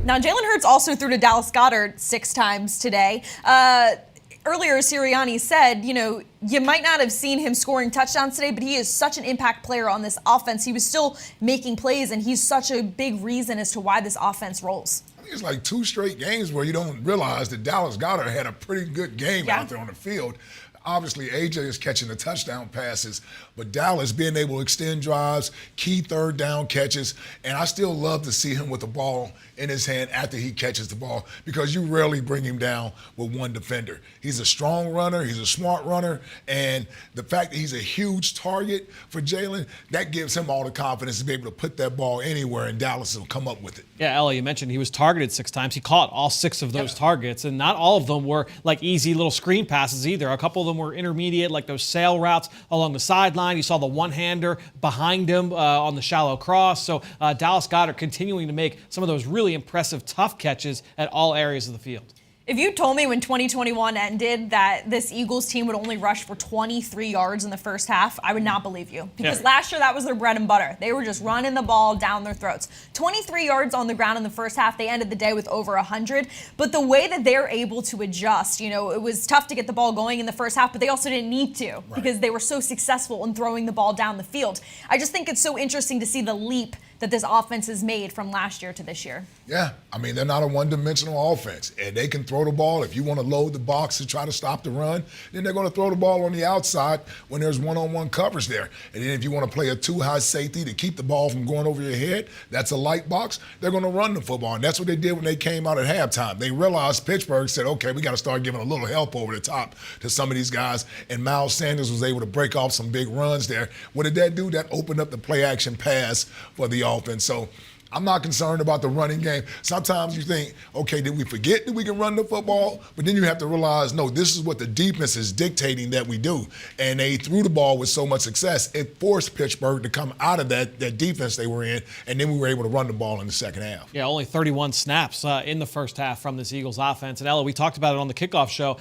Now, Jalen Hurts also threw to Dallas Goedert 6 times today. Earlier, Sirianni said, you might not have seen him scoring touchdowns today, but he is such an impact player on this offense. He was still making plays, and he's such a big reason as to why this offense rolls. I think it's like 2 straight games where you don't realize that Dallas Goedert had a pretty good game out there on the field. Obviously, AJ is catching the touchdown passes, but Dallas being able to extend drives, key third down catches, and I still love to see him with the ball in his hand after he catches the ball because you rarely bring him down with one defender. He's a strong runner, he's a smart runner, and the fact that he's a huge target for Jalen, that gives him all the confidence to be able to put that ball anywhere and Dallas will come up with it. Yeah, Ellie, you mentioned he was targeted 6 times. He caught all 6 of those targets, and not all of them were like easy little screen passes either. A couple of them were intermediate, like those sail routes along the sideline. You saw the one-hander behind him on the shallow cross. So Dallas Goedert continuing to make some of those really impressive, tough catches at all areas of the field. If you told me when 2021 ended that this Eagles team would only rush for 23 yards in the first half, I would not believe you. Because last year, that was their bread and butter. They were just running the ball down their throats. 23 yards on the ground in the first half. They ended the day with over 100. But the way that they're able to adjust, it was tough to get the ball going in the first half, but they also didn't need to because they were so successful in throwing the ball down the field. I just think it's so interesting to see the leap that this offense has made from last year to this year. Yeah, they're not a one-dimensional offense, and they can throw the ball. If you want to load the box to try to stop the run, then they're going to throw the ball on the outside when there's one-on-one coverage there. And then if you want to play a too-high safety to keep the ball from going over your head, that's a light box, they're going to run the football. And that's what they did when they came out at halftime. They realized Pittsburgh said, okay, we got to start giving a little help over the top to some of these guys. And Miles Sanders was able to break off some big runs there. What did that do? That opened up the play-action pass for the offense. So I'm not concerned about the running game. Sometimes you think, okay, did we forget that we can run the football? But then you have to realize, no, this is what the defense is dictating that we do. And they threw the ball with so much success, it forced Pittsburgh to come out of that defense they were in, and then we were able to run the ball in the second half. Yeah, only 31 snaps in the first half from this Eagles offense. And Ella, we talked about it on the kickoff show.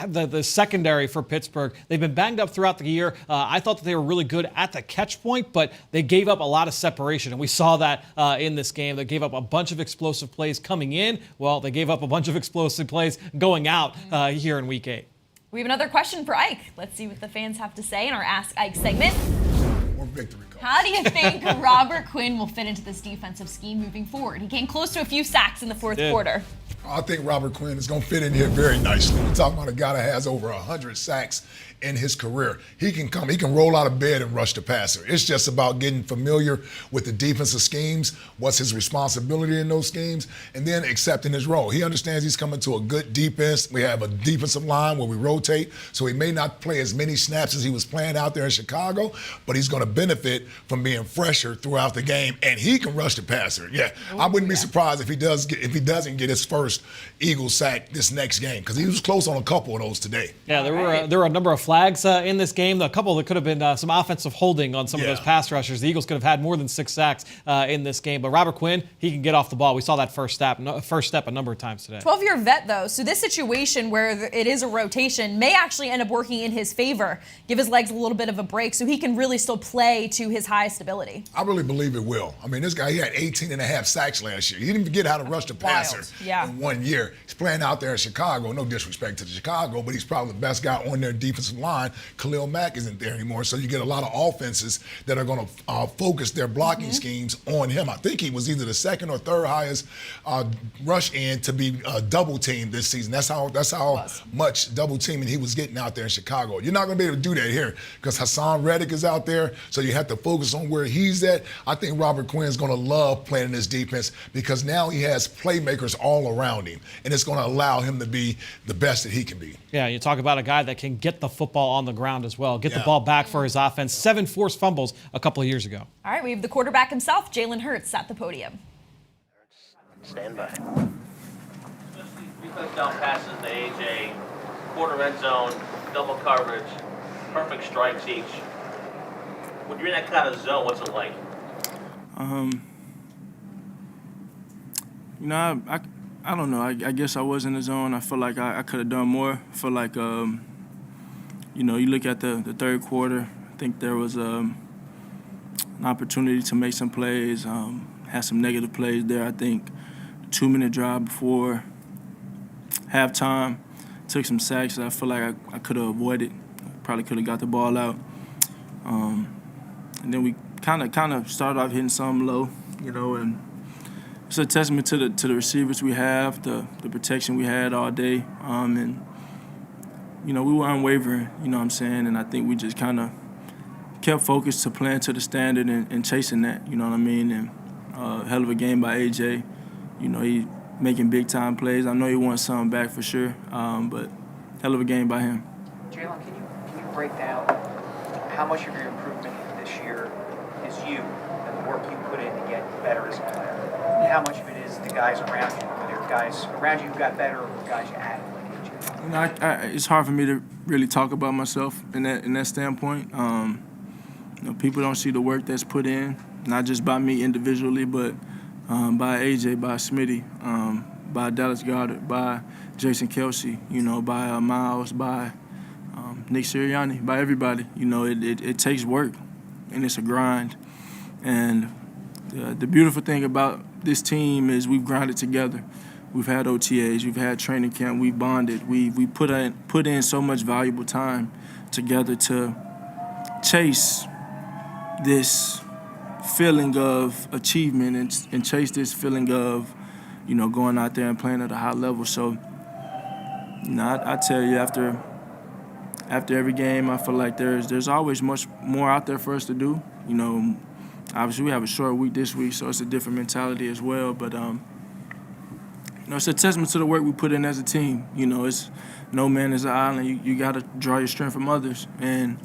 The secondary for Pittsburgh, they've been banged up throughout the year. I thought that they were really good at the catch point, but they gave up a lot of separation, and we saw that in this game. They gave up a bunch of explosive plays coming in. Well, they gave up a bunch of explosive plays going out here in Week 8. We have another question for Ike. Let's see what the fans have to say in our Ask Ike segment. More victory calls. How do you think Robert Quinn will fit into this defensive scheme moving forward? He came close to a few sacks in the fourth quarter. I think Robert Quinn is going to fit in here very nicely. We're talking about a guy that has over 100 sacks in his career. He can roll out of bed and rush the passer. It's just about getting familiar with the defensive schemes, what's his responsibility in those schemes, and then accepting his role. He understands he's coming to a good defense. We have a defensive line where we rotate, so he may not play as many snaps as he was playing out there in Chicago, but he's going to benefit from being fresher throughout the game, and he can rush the passer. Yeah, I wouldn't be surprised if he doesn't get his first Eagles sack this next game, because he was close on a couple of those today. Yeah, there were a number of flags in this game. A couple that could have been some offensive holding on some of those pass rushers. The Eagles could have had more than 6 sacks in this game. But Robert Quinn, he can get off the ball. We saw that first step a number of times today. 12-year vet, though. So this situation where it is a rotation may actually end up working in his favor. Give his legs a little bit of a break so he can really still play to his highest ability. I really believe it will. This guy, he had 18 and a half sacks last year. He didn't forget how to rush the passer. Yeah. And 1 year. He's playing out there in Chicago. No disrespect to Chicago, but he's probably the best guy on their defensive line. Khalil Mack isn't there anymore, so you get a lot of offenses that are going to focus their blocking schemes on him. I think he was either the second or third highest rush in to be double teamed this season. That's how much double teaming he was getting out there in Chicago. You're not going to be able to do that here because Hassan Reddick is out there, so you have to focus on where he's at. I think Robert Quinn's going to love playing in this defense because now he has playmakers all around him, and it's going to allow him to be the best that he can be. Yeah, you talk about a guy that can get the football on the ground as well, get the ball back for his offense. 7 forced fumbles a couple of years ago. All right, we have the quarterback himself, Jalen Hurts, at the podium. Stand by. 3 touchdown passes to AJ, quarter end zone, double coverage, perfect strikes each. When you're in that kind of zone, what's it like? You know, I don't know. I guess I was in the zone. I feel like I could have done more. I feel like, you know, you look at the third quarter, I think there was an opportunity to make some plays, had some negative plays there. I think 2-minute drive before halftime, took some sacks that I feel like I could have avoided. Probably could have got the ball out. And then we kind of started off hitting some low, you know, and it's a testament to the receivers we have, the protection we had all day, and you know we were unwavering, you know what I'm saying, and I think we just kind of kept focused to playing to the standard and chasing that, you know what I mean, and hell of a game by AJ, you know he making big time plays. I know he wants something back for sure, but hell of a game by him. Jalen, can you break down how much of your improvement this year is you and the work you put in to get better as a player? And how much of it is the guys around you? Are there guys around you who got better or guys you added? You know, it's hard for me to really talk about myself in that standpoint. You know, people don't see the work that's put in, not just by me individually, but by AJ, by Smitty, by Dallas Goedert, by Jason Kelsey, you know, by Miles, by Nick Sirianni, by everybody. You know, it takes work, and it's a grind. And the beautiful thing about this team is we've grinded together. We've had OTAs, we've had training camp, we've bonded. We put in so much valuable time together to chase this feeling of achievement and chase this feeling of, you know, going out there and playing at a high level. So, you know, I tell you, after every game, I feel like there's always much more out there for us to do. You know, obviously we have a short week this week, so it's a different mentality as well. But you know, it's a testament to the work we put in as a team. You know, it's no man is an island. You got to draw your strength from others. And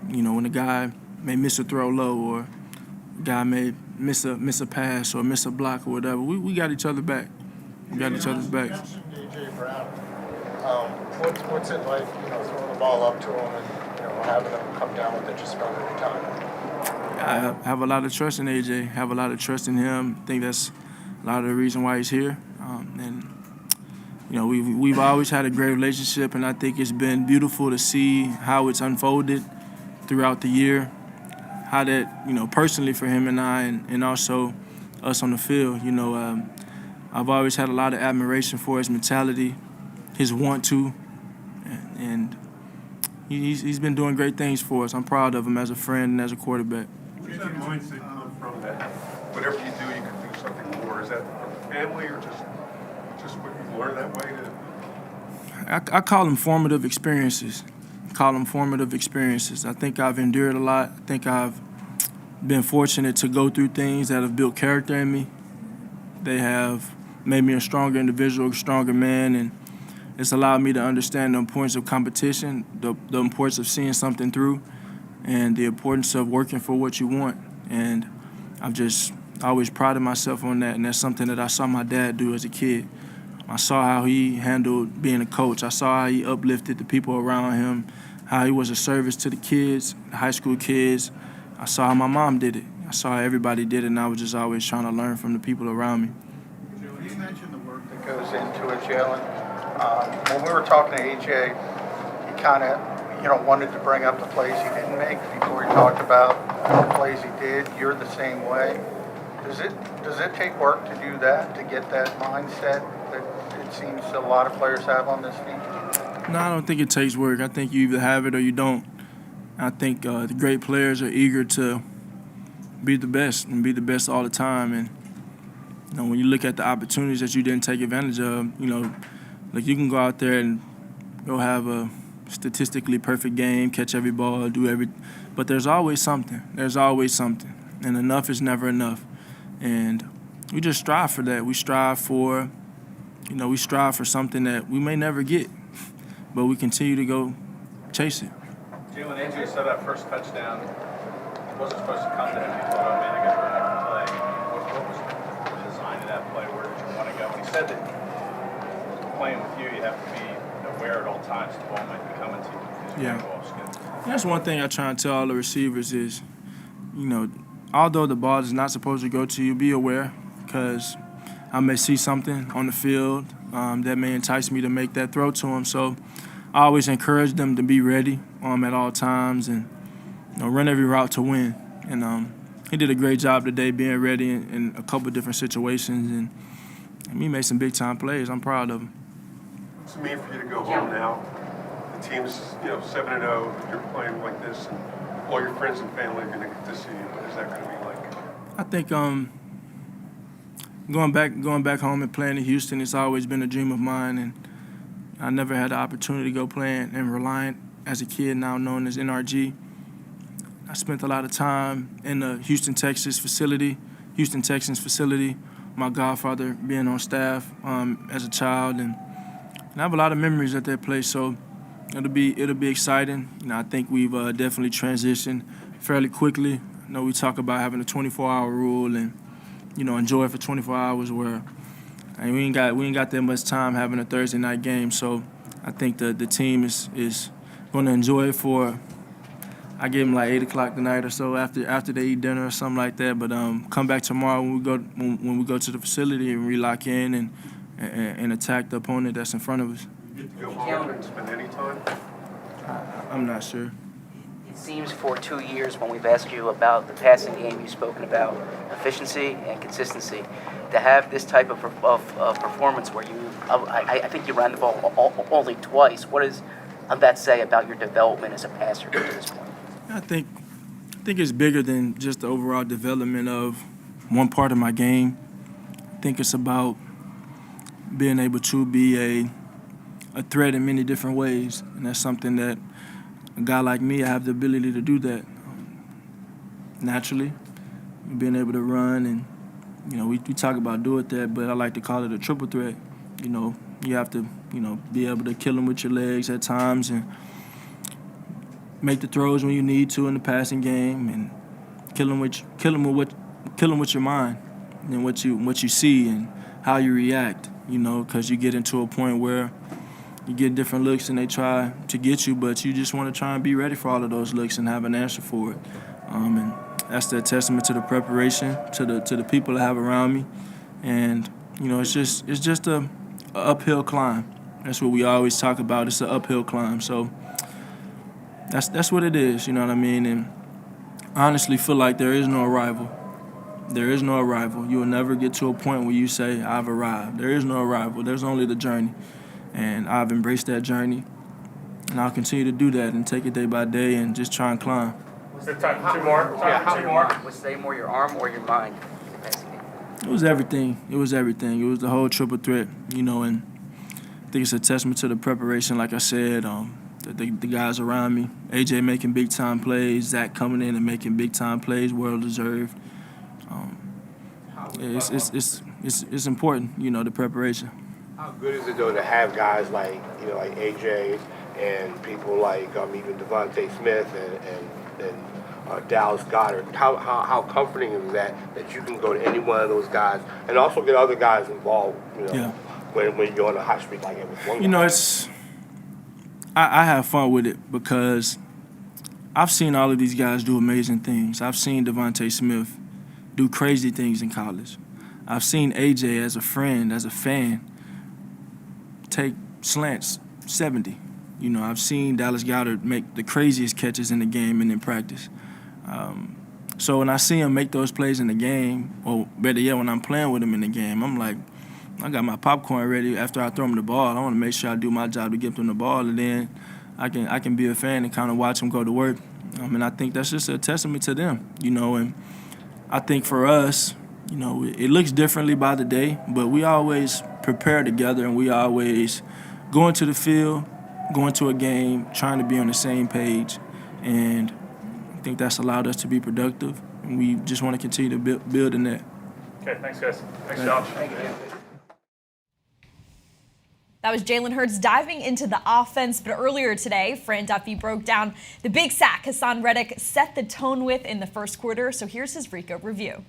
you know, when a guy may miss a throw low, or a guy may miss a pass or miss a block or whatever, we got each other back. We got each other's back. A.J. Brown. What's it like, you know, throwing the ball up to him and, you know, having him come down with it just about every time? I have a lot of trust in AJ. Have a lot of trust in him. I think that's a lot of the reason why he's here. And you know, we've always had a great relationship, and I think it's been beautiful to see how it's unfolded throughout the year. How that, you know, personally for him and I, and also us on the field. You know, I've always had a lot of admiration for his mentality, his want to, and he's been doing great things for us. I'm proud of him as a friend and as a quarterback. Where does that mindset come from that whatever you do, you can do something more? Is that from family or just what you've learned that way? I call them formative experiences. I think I've endured a lot. I think I've been fortunate to go through things that have built character in me. They have made me a stronger individual, a stronger man, and it's allowed me to understand the importance of competition, the importance of seeing something through, and the importance of working for what you want. And I've just always prided myself on that, and that's something that I saw my dad do as a kid. I saw how he handled being a coach. I saw how he uplifted the people around him, how he was a service to the kids, the high school kids. I saw how my mom did it. I saw how everybody did it, and I was just always trying to learn from the people around me. You mentioned the work that goes into it, Jalen. When we were talking to AJ, he kind of, you know, wanted to bring up the plays he didn't make before he talked about the plays he did. You're the same way. Does it take work to do that, to get that mindset that it seems a lot of players have on this team? No, I don't think it takes work. I think you either have it or you don't. I think the great players are eager to be the best and be the best all the time. And when you look at the opportunities that you didn't take advantage of, like you can go out there and go have a statistically perfect game, catch every ball, but there's always something. There's always something. And enough is never enough. And we just strive for that. We strive for something that we may never get, but we continue to go chase it. Jalen, AJ said that first touchdown wasn't supposed to come to him. He thought, oh man, I got to go back and play. What was the design of that play? Where did you want to go? And he said that playing with you have to be aware at all times the ball might be coming to you because you go off schedule. That's one thing I try and tell all the receivers is, although the ball is not supposed to go to you, be aware, because I may see something on the field that may entice me to make that throw to him. So I always encourage them to be ready at all times and run every route to win. And he did a great job today being ready in a couple different situations, and he made some big-time plays. I'm proud of him. What's it mean for you to go home now? The team's 7-0. You're playing like this, and all your friends and family are going to get to see you. What is that going to be like? I think going back home and playing in Houston, it's always been a dream of mine, and I never had the opportunity to go play in Reliant as a kid, now known as NRG. I spent a lot of time in the Houston Texans facility, my godfather being on staff as a child, and I have a lot of memories at that place, so it'll be exciting. I think we've definitely transitioned fairly quickly. I know we talk about having a 24-hour rule and enjoy it for 24 hours, where we ain't got that much time having a Thursday night game. So I think the team is going to enjoy it for, I gave them like 8 o'clock tonight or so after they eat dinner or something like that. But come back tomorrow when we go to the facility and relock in and attack the opponent that's in front of us. You get to go home and spend any time? I'm not sure. It seems for 2 years when we've asked you about the passing game, you've spoken about efficiency and consistency. To have this type of performance where I think you ran the ball only twice, what does that say about your development as a passer to this point? I think it's bigger than just the overall development of one part of my game. I think it's about being able to be a threat in many different ways, and that's something that a guy like me, I have the ability to do that naturally. Being able to run, and we talk about doing that, but I like to call it a triple threat. You have to be able to kill them with your legs at times and make the throws when you need to in the passing game, and kill them with your mind and what you see and how you react. Because you get into a point where you get different looks and they try to get you, but you just want to try and be ready for all of those looks and have an answer for it. And that's the testament to the preparation, to the people I have around me, and it's just a uphill climb. That's what we always talk about. It's an uphill climb. So that's what it is. You know what I mean? And I honestly feel like there is no arrival. There is no arrival. You will never get to a point where you say, I've arrived. There is no arrival. There's only the journey. And I've embraced that journey. And I'll continue to do that and take it day by day and just try and climb. Time for two more. Was they more your arm or your mind? It was everything. It was the whole triple threat, and I think it's a testament to the preparation, like I said, the guys around me. AJ making big-time plays, Zach coming in and making big-time plays, well-deserved. It's important, the preparation. How good is it, though, to have guys like AJ and people like even Devontae Smith and Dallas Goedert? How comforting is that you can go to any one of those guys and also get other guys involved, when you're on a hot streak like it was one guy? I have fun with it because I've seen all of these guys do amazing things. I've seen Devontae Smith do crazy things in college. I've seen AJ as a friend, as a fan, take slants 70. I've seen Dallas Goedert make the craziest catches in the game and in practice. So when I see him make those plays in the game, or better yet, when I'm playing with him in the game, I'm like, I got my popcorn ready. After I throw him the ball, I want to make sure I do my job to get him the ball, and then I can be a fan and kind of watch him go to work. And I think that's just a testament to them, and I think for us, it looks differently by the day, but we always prepare together, and we always go into the field, go into a game, trying to be on the same page, and I think that's allowed us to be productive, and we just want to continue to build in that. Okay, thanks, guys. Thanks, Josh. Thank you. That was Jalen Hurts diving into the offense, but earlier today, Fran Duffy broke down the big sack Haason Reddick set the tone with in the first quarter, so here's his Ricoh review.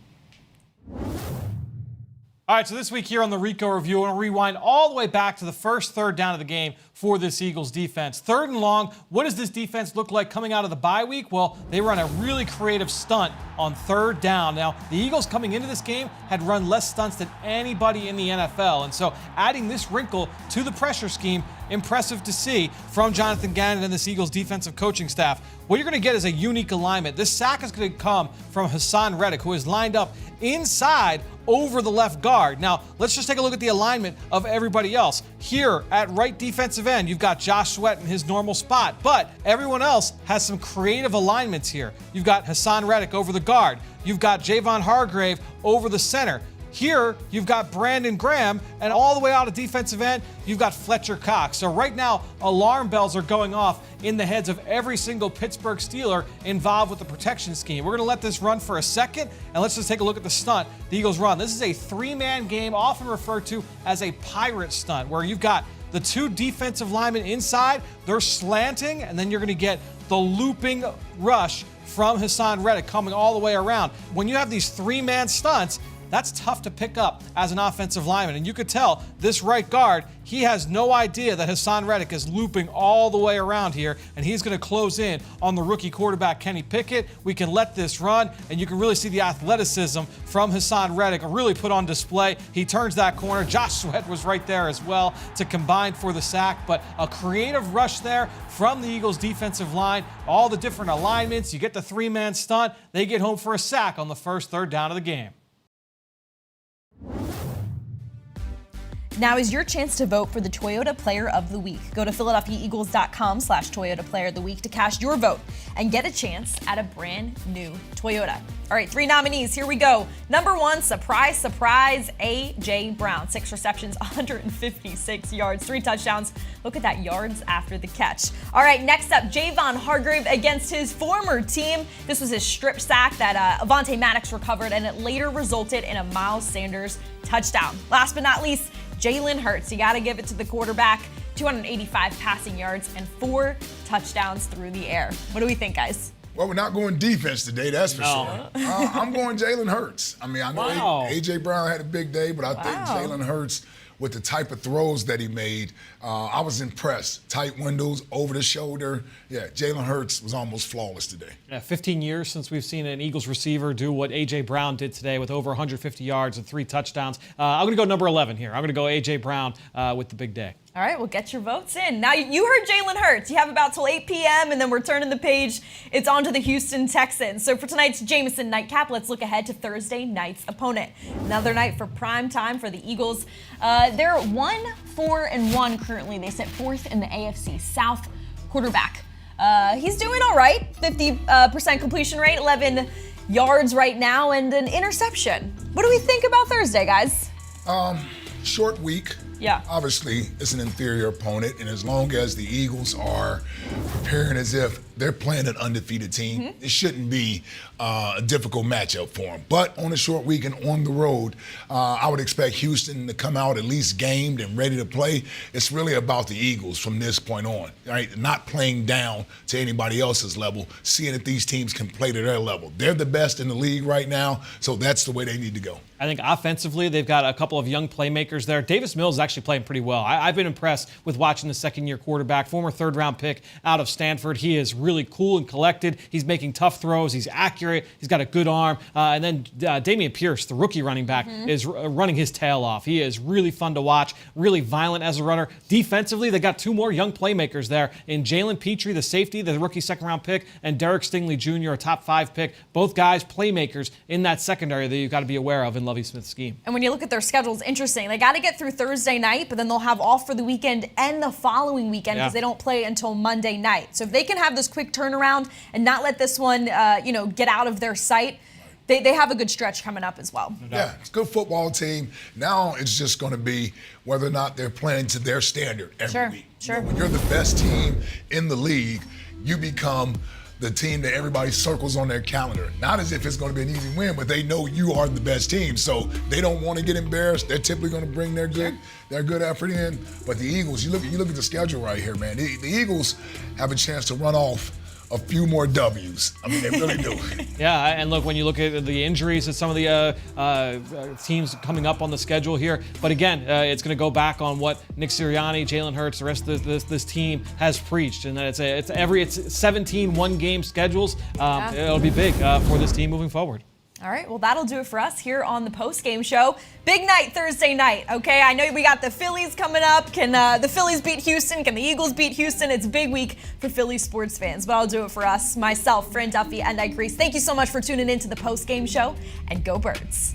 All right, so this week here on the Ricoh Review, I want to rewind all the way back to the first third down of the game for this Eagles defense. 3rd and long, what does this defense look like coming out of the bye week? Well, they run a really creative stunt on 3rd down. Now, the Eagles coming into this game had run less stunts than anybody in the NFL, and so adding this wrinkle to the pressure scheme, impressive to see from Jonathan Gannon and this Eagles defensive coaching staff. What you're going to get is a unique alignment. This sack is going to come from Haason Reddick, who is lined up inside over the left guard. Now, let's just take a look at the alignment of everybody else. Here at right defensive end, you've got Josh Sweat in his normal spot, but everyone else has some creative alignments here. You've got Haason Reddick over the guard. You've got Javon Hargrave over the center. Here, you've got Brandon Graham, and all the way out of defensive end, you've got Fletcher Cox. So right now, alarm bells are going off in the heads of every single Pittsburgh Steeler involved with the protection scheme. We're going to let this run for a second, and let's just take a look at the stunt the Eagles run. This is a 3-man game, often referred to as a pirate stunt, where you've got the 2 defensive linemen inside, they're slanting, and then you're going to get the looping rush from Haason Reddick coming all the way around. When you have these 3-man stunts, that's tough to pick up as an offensive lineman. And you could tell this right guard, he has no idea that Haason Reddick is looping all the way around here, and he's going to close in on the rookie quarterback, Kenny Pickett. We can let this run, and you can really see the athleticism from Haason Reddick really put on display. He turns that corner. Josh Sweat was right there as well to combine for the sack, but a creative rush there from the Eagles defensive line. All the different alignments. You get the 3-man stunt. They get home for a sack on the first third down of the game. Now is your chance to vote for the Toyota Player of the Week. Go to PhiladelphiaEagles.com/Toyota Player of the Week to cast your vote and get a chance at a brand new Toyota. All right, 3 nominees. Here we go. Number 1, surprise, surprise, A.J. Brown. 6 receptions, 156 yards, 3 touchdowns. Look at that, yards after the catch. All right, next up, Javon Hargrave against his former team. This was his strip sack that Avonte Maddox recovered, and it later resulted in a Miles Sanders touchdown. Last but not least, Jalen Hurts. You got to give it to the quarterback. 285 passing yards and 4 touchdowns through the air. What do we think, guys? Well, we're not going defense today, that's for sure. I'm going Jalen Hurts. I mean, I know A.J. Brown had a big day, but I think Jalen Hurts, with the type of throws that he made, I was impressed. Tight windows, over the shoulder. Yeah, Jalen Hurts was almost flawless today. Yeah, 15 years since we've seen an Eagles receiver do what A.J. Brown did today with over 150 yards and 3 touchdowns. I'm going to go number 11 here. I'm going to go A.J. Brown with the big day. All right, well, get your votes in. Now, you heard Jalen Hurts. You have about till 8 p.m., and then we're turning the page. It's on to the Houston Texans. So for tonight's Jameson Nightcap, let's look ahead to Thursday night's opponent. Another night for prime time for the Eagles. They're 1-4-1 currently. They sit 4th in the AFC South. Quarterback. He's doing all right. 50% completion rate, 11 yards right now, and an interception. What do we think about Thursday, guys? Short week. Yeah. Obviously, it's an inferior opponent, and as long as the Eagles are preparing as if they're playing an undefeated team, it shouldn't be a difficult matchup for them. But on a short week and on the road, I would expect Houston to come out at least gamed and ready to play. It's really about the Eagles from this point on, right? Not playing down to anybody else's level, seeing if these teams can play to their level. They're the best in the league right now, so that's the way they need to go. I think offensively, they've got a couple of young playmakers there. Davis Mills is actually playing pretty well. I've been impressed with watching the second-year quarterback, former third-round pick out of Stanford. He is really cool and collected. He's making tough throws. He's accurate. He's got a good arm. And then Dameon Pierce, the rookie running back, is running his tail off. He is really fun to watch, really violent as a runner. Defensively, they got two more young playmakers there in Jalen Petrie, the safety, the rookie second-round pick, and Derek Stingley Jr., a top 5 pick. Both guys playmakers in that secondary that you've got to be aware of in Lovie Smith's scheme. And when you look at their schedule, it's interesting. They got to get through Thursday night, but then they'll have off for the weekend and the following weekend because they don't play until Monday night. So if they can have this quick turnaround and not let this one, get out of their sight, they have a good stretch coming up as well. Yeah, it's a good football team. Now it's just going to be whether or not they're playing to their standard every week. Sure. When you're the best team in the league, you become the team that everybody circles on their calendar. Not as if it's going to be an easy win, but they know you are the best team, so they don't want to get embarrassed. They're typically going to bring their good effort in. But the Eagles, you look at the schedule right here, man. The Eagles have a chance to run off a few more W's. I mean, they really do. Yeah, and look, when you look at the injuries at some of the teams coming up on the schedule here, but again, it's going to go back on what Nick Sirianni, Jalen Hurts, the rest of this team has preached, and that it's 17 one-game schedules. It'll be big for this team moving forward. All right, well, that'll do it for us here on the Postgame Show. Big night Thursday night, okay? I know we got the Phillies coming up. Can the Phillies beat Houston? Can the Eagles beat Houston? It's a big week for Philly sports fans, but I'll do it for us, myself, Fran Duffy, and Ike Reese. Thank you so much for tuning in to the Postgame Show, and go Birds.